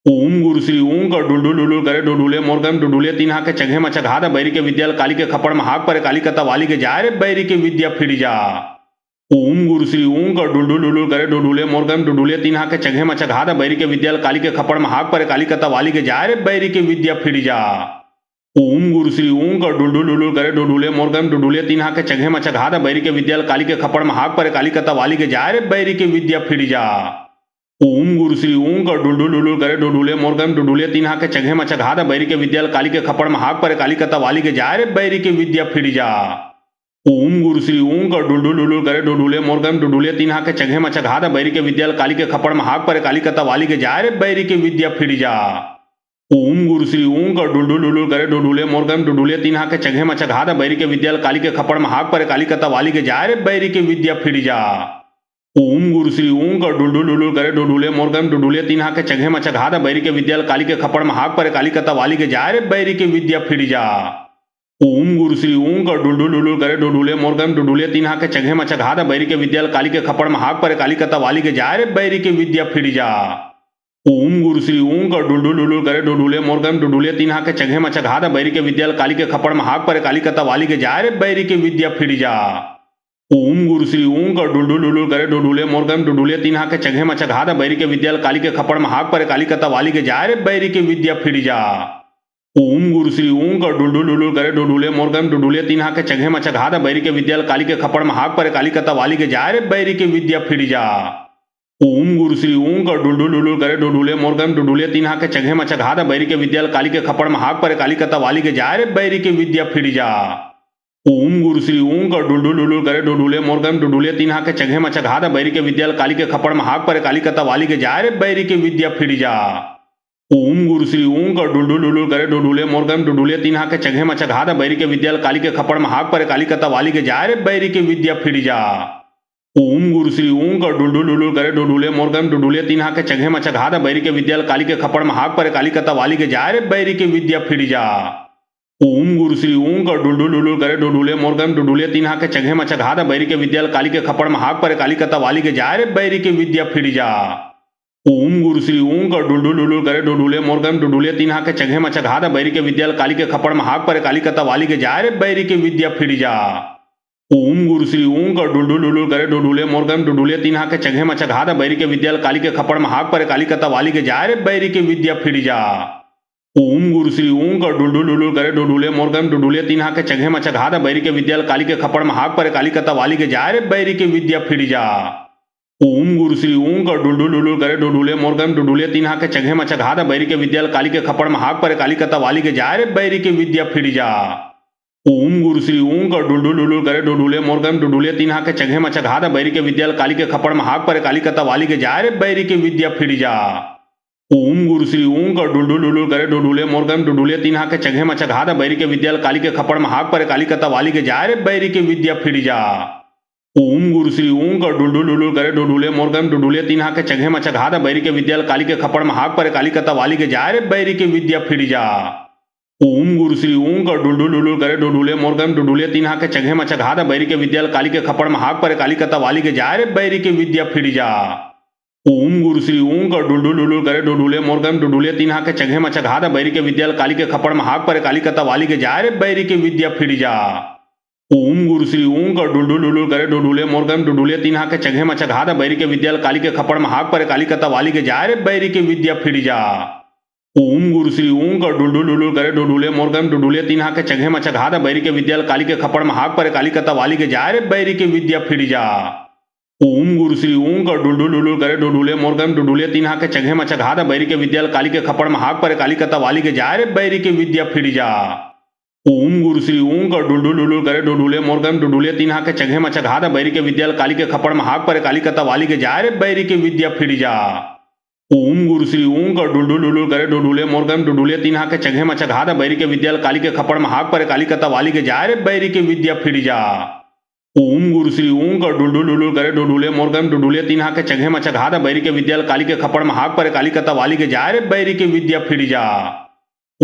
ओम गुरु श्री ओं का डुलडुल डुलुल करे डुडुले मोरगम डुडुले तीन हाके चघे मचघाद बैरी के विद्याल काली के खपड़ महाक पर काली कता वाली के जाए रे बैरी के विद्या फिर जा। ओम गुरु श्री ओं का डुलडुल डुलुल करे डुडुले मोरगम डुडुले तीन हाके चघे मचघाद बैरी के विद्याल काली के खपड़ महाक पर काली कता वाली के जाए रे बैरी के विद्या फिर जा। ओम गुरु श्री ओं का डुलडुल डुलुल करे डुडुले मोरगम डुडुले तीन हाके चघे मचघाद बैरी के विद्याल काली के खपड़ महाक पर काली कता वाली के जाए रे बैरी के विद्या फिर जा। ओम गुरु श्री ओं का डुलडुल डुलुल करे डुडुले मोरगम डुडुले तीन हाके चघे मचघाद बैरी के विद्याल काली के खपड़ महाक पर काली कता वाली के जाए रे बैरी के विद्या फिर जा। ओम गुरु श्री ओं का डुलडुल डुलुल करे डुडुले मोरगम डुडुले तीन हाके चघे मचघाद बैरी के विद्याल काली के खपड़ महाक पर काली कता वाली के जाए रे बैरी के विद्या फिर जा। ओम गुरु श्री ओं का डुलडुल डुलुल करे डुडुले मोरगम डुडुले तीन हाके चघे मचघाद बैरी के विद्याल काली के खपड़ महाक पर काली कता वाली के जाए रे बैरी के विद्या फिर जा। ओम गुरु श्री ओं का डुलडुल डुलुल करे डुडुले मोरगम डुडुले तीन हाके चघे मचघाद बैरी के विद्याल काली के खपड़ महाक पर काली कता वाली के जाए रे बैरी के विद्या फिर जा। ओम गुरु श्री ओं का डुलडुल डुलुल करे डुडुले मोरगम डुडुले तीन हाके चघे मचघाद बैरी के विद्याल काली के खपड़ महाक पर काली कता वाली के जाए रे बैरी के विद्या फिर जा। ओम गुरु श्री ओं का डुलडुल डुलुल करे डुडुले मोरगम डुडुले तीन हाके चघे मचघाद बैरी के विद्याल काली के खपड़ महाक पर काली कता वाली के जाय रे बैरी के विद्या फिर जा। ओम गुरु श्री ओं का डुलडुल डुलुल करे डुडुले मोरगम डुडुले तीन हाके चघे मचघाद बैरी के विद्याल काली के खपड़ महाक पर काली कता वाली के जाय रे बैरी के विद्या फिर जा। ओम गुरु श्री ओं का डुलडुल डुलुल करे डुडुले मोरगम डुडुले तीन हाके चघे मचघाद बैरी के विद्याल काली के खपड़ महाक पर काली कता वाली के जाय रे बैरी के विद्या फिर जा। ओम गुरु श्री ओं का डुलडुल डुलुल करे डुडुले मोरगम डुडुले तीन हाके चघे मचघाद बैरी के विद्याल काली के खपड़ महाक पर काली कता वाली के जाय रे बैरी के विद्या फिर जा। ओम गुरु श्री ओं का डुलडुल डुलुल करे डुडुले मोरगम डुडुले तीन हाके चघे मचघाद बैरी के विद्याल काली के खपड़ महाक पर काली कता वाली के जाय रे बैरी के विद्या फिर जा। ओम गुरु श्री ओं का डुलडुल डुलुल करे डुडुले मोरगम डुडुले तीन हाके चघे मचघाद बैरी के विद्याल काली के खपड़ महाक पर काली कता वाली के जाय रे बैरी के विद्या फिर जा। ओम गुरु श्री ओं का डुलडुल डुलुल करे डुडुले मोरगम डुडुले तीन हाके चघे मचघाद बैरी के विद्याल काली के खपड़ महाक पर काली कता वाली के जाय रे बैरी के विद्या फिर जा। ओम गुरु श्री ओं का डुलडुल डुलुल करे डुडुले मोरगम डुडुले तीन हाके चघे मचघाद बैरी के विद्याल काली के खपड़ महाक पर काली कता वाली के जाय रे बैरी के विद्या फिर जा। ओम गुरु श्री ओं का डुलडुल डुलुल करे डुडुले मोरगम डुडुले तीन हाके चघे मचघाद बैरी के विद्याल काली के खपड़ महाक पर काली कता वाली के जाय रे बैरी के विद्या फिर जा। ओम गुरु श्री ओं का डुलडुल डुलुल करे डुडुले मोरगम डुडुले तीन हाके चघे मचघाद बैरी के विद्याल काली के खपड़ महाक पर काली कता वाली के जाय रे बैरी के विद्या फिर जा। ओम गुरु श्री ओं का डुलडुल डुलुल करे डुडुले मोरगम डुडुले तीन हाके चघे मचघाद बैरी के विद्याल काली के खपड़ महाक पर काली कता वाली के जाय रे बैरी के विद्या फिर जा। ओम गुरु श्री ओं का डुलडुल डुलुल करे डुडुले मोरगम डुडुले तीन हाके चघे मचघाद बैरी के विद्याल काली के खपड़ महाक पर काली कता वाली के जाय रे बैरी के विद्या फिर जा। ओम गुरु श्री ओं का डुलडुल डुलुल करे डुडुले मोरगम डुडुले तीन हाके चघे मचघाद बैरी के विद्याल काली के खपड़ महाक पर काली कता वाली के जाय रे बैरी के विद्या फिर जा। ओम गुरु श्री ओं का डुलडुल डुलुल करे डुडुले मोरगम डुडुले तीन हाके चघे मचघाद बैरी के विद्याल काली के खपड़ महाक पर काली कता वाली के जाय रे बैरी के विद्या फिर जा। ओम गुरु श्री ओं का डुलडुल डुलुल करे डुडुले मोरगम डुडुले तीन हाके चघे मचघाद बैरी के विद्याल काली के खपड़ महाक पर काली कता वाली के जाय रे बैरी के विद्या फिर जा। ओम गुरु श्री ओं का डुलडुल डुलुल करे डुडुले मोरगम डुडुले तीन हाके चघे मचघाद बैरी के विद्याल काली के खपड़ महाक पर काली कता वाली के जाय रे बैरी के विद्या फिर जा। ओम गुरु श्री ओं का डुलडुल डुलुल करे डुडुले मोरगम डुडुले तीन हाके चघे मचघाद बैरी के विद्याल काली के खपड़ महाक पर काली कता वाली के जाय रे बैरी के विद्या फिर जा। ओम गुरु श्री ओं का डुलडुल डुलुल करे डुडुले मोरगम डुडुले तीन हाके चघे मचघाद बैरी के विद्याल काली के खपड़ महाक पर काली कता वाली के जाय रे बैरी के विद्या फिर जा। ओम गुरु श्री ओं का डुलडुल डुलुल करे डुडुले मोरगम डुडुले तीन हाके चघे मचघाद बैरी के विद्याल काली के खपड़ महाक पर काली कता वाली के जाय रे बैरी के विद्या फिर जा। ओम गुरु श्री ओं का डुलडुल डुलुल करे डुडुले मोरगम डुडुले तीन हाके चघे मचघाद बैरी के विद्याल काली के खपड़ महाक पर काली कता वाली के जाय रे बैरी के विद्या फिर जा। ओम गुरु श्री ओं का डुलडुल डुलुल करे डुडुले मोरगम डुडुले तीन हाके चघे मचघाद बैरी के विद्याल काली के खपड़ महाक पर काली कता वाली के जाय रे बैरी के विद्या फिर जा। ओम गुरु श्री ओं का डुलडुल डुलुल करे डुडुले मोरगम डुडुले तीन हाके चघे मचघाद बैरी के विद्याल काली के खपड़ महाक पर काली कता वाली के जाय रे बैरी के विद्या फिर जा। ओम गुरु श्री ओं का डुलडुल डुलुल करे डुडुले मोरगम डुडुले तीन हाके चघे मचघाद बैरी के विद्याल काली के खपड़ महाक पर काली कता वाली के जाय रे बैरी के विद्या फिर जा।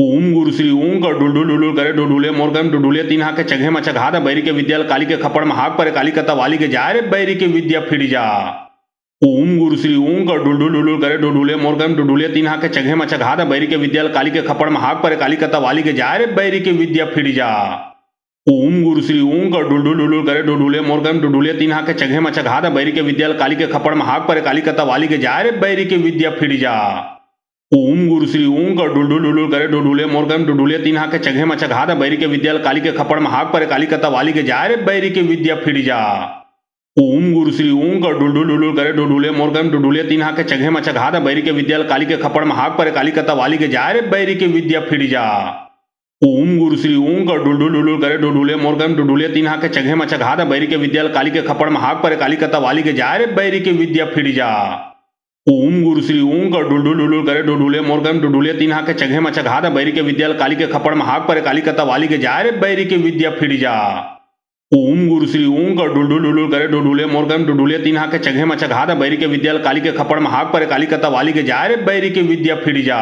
ओम गुरु श्री ओं का डुलडुल डुलुल करे डुडुले मोरगम डुडुले तीन हाके चघे मचघाद बैरी के विद्याल काली के खपड़ महाक पर काली कता वाली के जाय रे बैरी के विद्या फिर जा। ओम गुरु श्री ओं का डुलडुल डुलुल करे डुडुले मोरगम डुडुले तीन हाके चघे मचघाद बैरी के विद्याल काली के खपड़ महाक पर काली कता वाली के जाय रे बैरी के विद्या फिर जा। ओम गुरु श्री ओं का डुलडुल डुलुल करे डुडुले मोरगम डुडुले तीन हाके चघे मचघाद बैरी के विद्याल काली के खपड़ महाक पर काली कता वाली के जाय रे बैरी के विद्या फिर जा। ओम गुरु श्री ओं का डुलडुल डुलुल करे डुडुले मोरगम डुडुले तीन हाके चघे मचघाद बैरी के विद्याल काली के खपड़ महाक पर काली कता वाली के जाय रे बैरी के विद्या फिर जा। ओम गुरु श्री ओं का डुलडुल डुलुल करे डुडुले मोरगम डुडुले तीन हाके चघे मचघाद बैरी के विद्याल काली के खपड़ महाक पर काली कता वाली के जाय रे बैरी के विद्या फिर जा। ओम गुरु श्री ओं का डुलडुल डुलुल करे डुडुले मोरगम डुडुले तीन हाके चघे मचघाद बैरी के विद्याल काली के खपड़ महाक पर काली कता वाली के जाय रे बैरी के विद्या फिर जा। ओम गुरु श्री ओं का डुलडुल डुलुल करे डुडुले मोरगम डुडुले तीन हाके चघे मचघाद बैरी के विद्याल काली के खपड़ महाक पर काली कता वाली के जाय रे बैरी के विद्या फिर जा।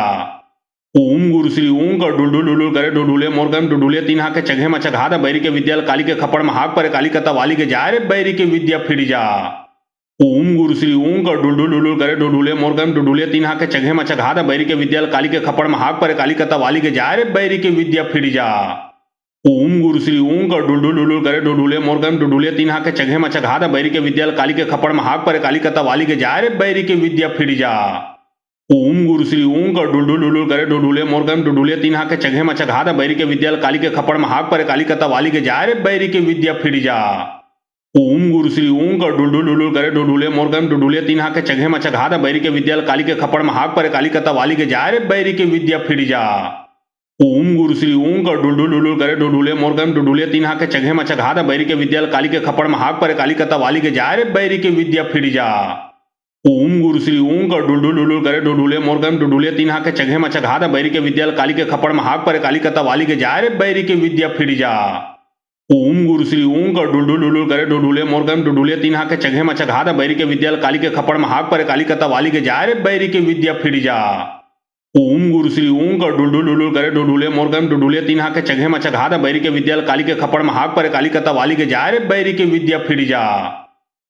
ओम गुरु श्री ओं का डुलडुल डुलुल करे डुडुले मोरगम डुडुले तीन हाके चघे मचघाद बैरी के विद्याल काली के खपड़ महाक पर काली कता वाली के जाय रे बैरी के विद्या फिर जा। ओम गुरु श्री ओं का डुलडुल डुलुल करे डुडुले मोरगम डुडुले तीन हाके चघे मचघाद बैरी के विद्याल काली के खपड़ महाक पर काली कता वाली के जाय रे बैरी के विद्या फिर जा। ओम गुरु श्री ओम का डुलडुल डुलुल करे डुडुले मोरगम डुडुले तीन हाके चघे मचघाद बैरी के विद्याल काली के खपड़ महाक पर काली कता वाली के जाय रे बैरी के विद्या फिर जा। ओम गुरु श्री ओम का डुलडुल डुलुल करे डुडुले मोरगम डुडुले तीन हाके चघे मचघाद बैरी के विद्याल काली के खपड़ महाक पर काली कता वाली के जाय रे बैरी के विद्या फिर जा। ओम गुरु श्री ओम का डुलडुल डुलुल करे डुडुले मोरगम डुडुले तीन हाके चघे मचघाद बैरी के विद्याल काली के खपड़ महाक पर काली कता वाली के जाय रे बैरी के विद्या फिर जा। ओम गुरु श्री ओम का डुलडुल डुलुल करे डुडुले मोरगम डुडुले तीन हाके चघे मचघाद बैरी के विद्याल काली के खपड़ महाक पर काली कता वाली के जाय रे बैरी के विद्या फिर जा। ओम गुरु श्री ओम का डुलडुल डुलुल करे डुडुले मोरगम डुडुले तीन हाके चघे मचघाद बैरी के विद्याल काली के खपड़ महाक पर काली कता वाली के जाय रे बैरी के विद्या फिर जा। ओम गुरु श्री ओम का डुलडुल डुलुल करे डुडुले मोरगम डुडुले तीन हाके चघे मचघाद बैरी के विद्याल काली के खपड़ महाक पर काली कता वाली के जाय रे बैरी के विद्या फिर जा। ओम गुरु श्री ओम का डुलडुल डुलुल करे डुडुले मोरगम डुडुले तीन हाके चघे मचघाद बैरी के विद्याल काली के खपड़ महाक पर काली कता वाली के जाय रे बैरी के विद्या फिर जा।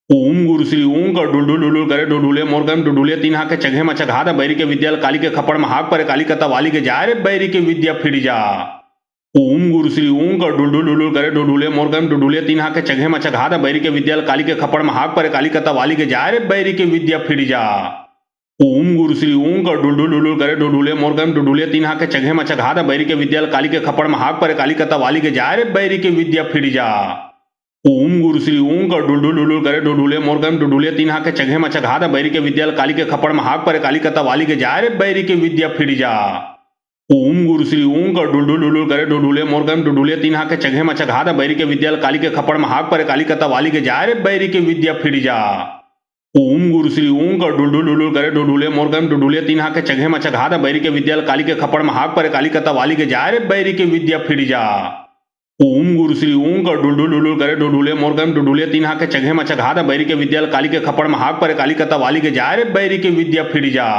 ओम गुरु श्री ओम का डुलडुल डुलुल करे डुडुले मोरगम डुडुले तीन हाके चघे मचघाद बैरी के विद्याल काली के खपड़ महाक पर काली कता वाली के जाय रे बैरी के विद्या फिर जा। ओम गुरु श्री ओम का डुलडुल डुलुल करे डुडुले मोरगम डुडुले तीन हाके चघे मचघाद बैरी के विद्याल काली के खपड़ महाक पर काली कता वाली के जाय रे बैरी के विद्या फिर जा। ओम गुरु श्री ओम का डुलडुल डुलुल करे डुडुले मोरगम डुडुले तीन हाके चघे मचघाद बैरी के विद्याल काली के खपड़ महाक पर काली कता वाली के जाय रे बैरी के विद्या फिर जा। ओम गुरु श्री ओम का डुलडुल डुलुल करे डुडुले मोरगम डुडुले तीन हाके चघे मचघाद बैरी के विद्याल काली के खपड़ महाक पर काली कता वाली के जाय रे बैरी के विद्या फिर जा। ओम गुरु श्री ओम का डुलडुल डुलुल करे डुडुले मोरगम डुडुले तीन हाके चघे मचघाद बैरी के विद्याल काली के खपड़ महाक पर काली कता वाली के जाय रे बैरी के विद्या फिर जा। ओम गुरु श्री ओम का डुलडुल डुलुल करे डुडुले मोरगम डुडुले तीन हाके चघे मचघाद बैरी के विद्याल काली के खपड़ महाक पर काली कता वाली के जाय रे बैरी के विद्या फिर जा। ओम गुरु श्री ओम का डुलडुल डुलुल करे डुडुले मोरगम डुडुले तीन हाके चघे मचघाद बैरी के विद्याल काली के खपड़ महाक पर काली कता वाली के जाय रे बैरी के विद्या फिर जा।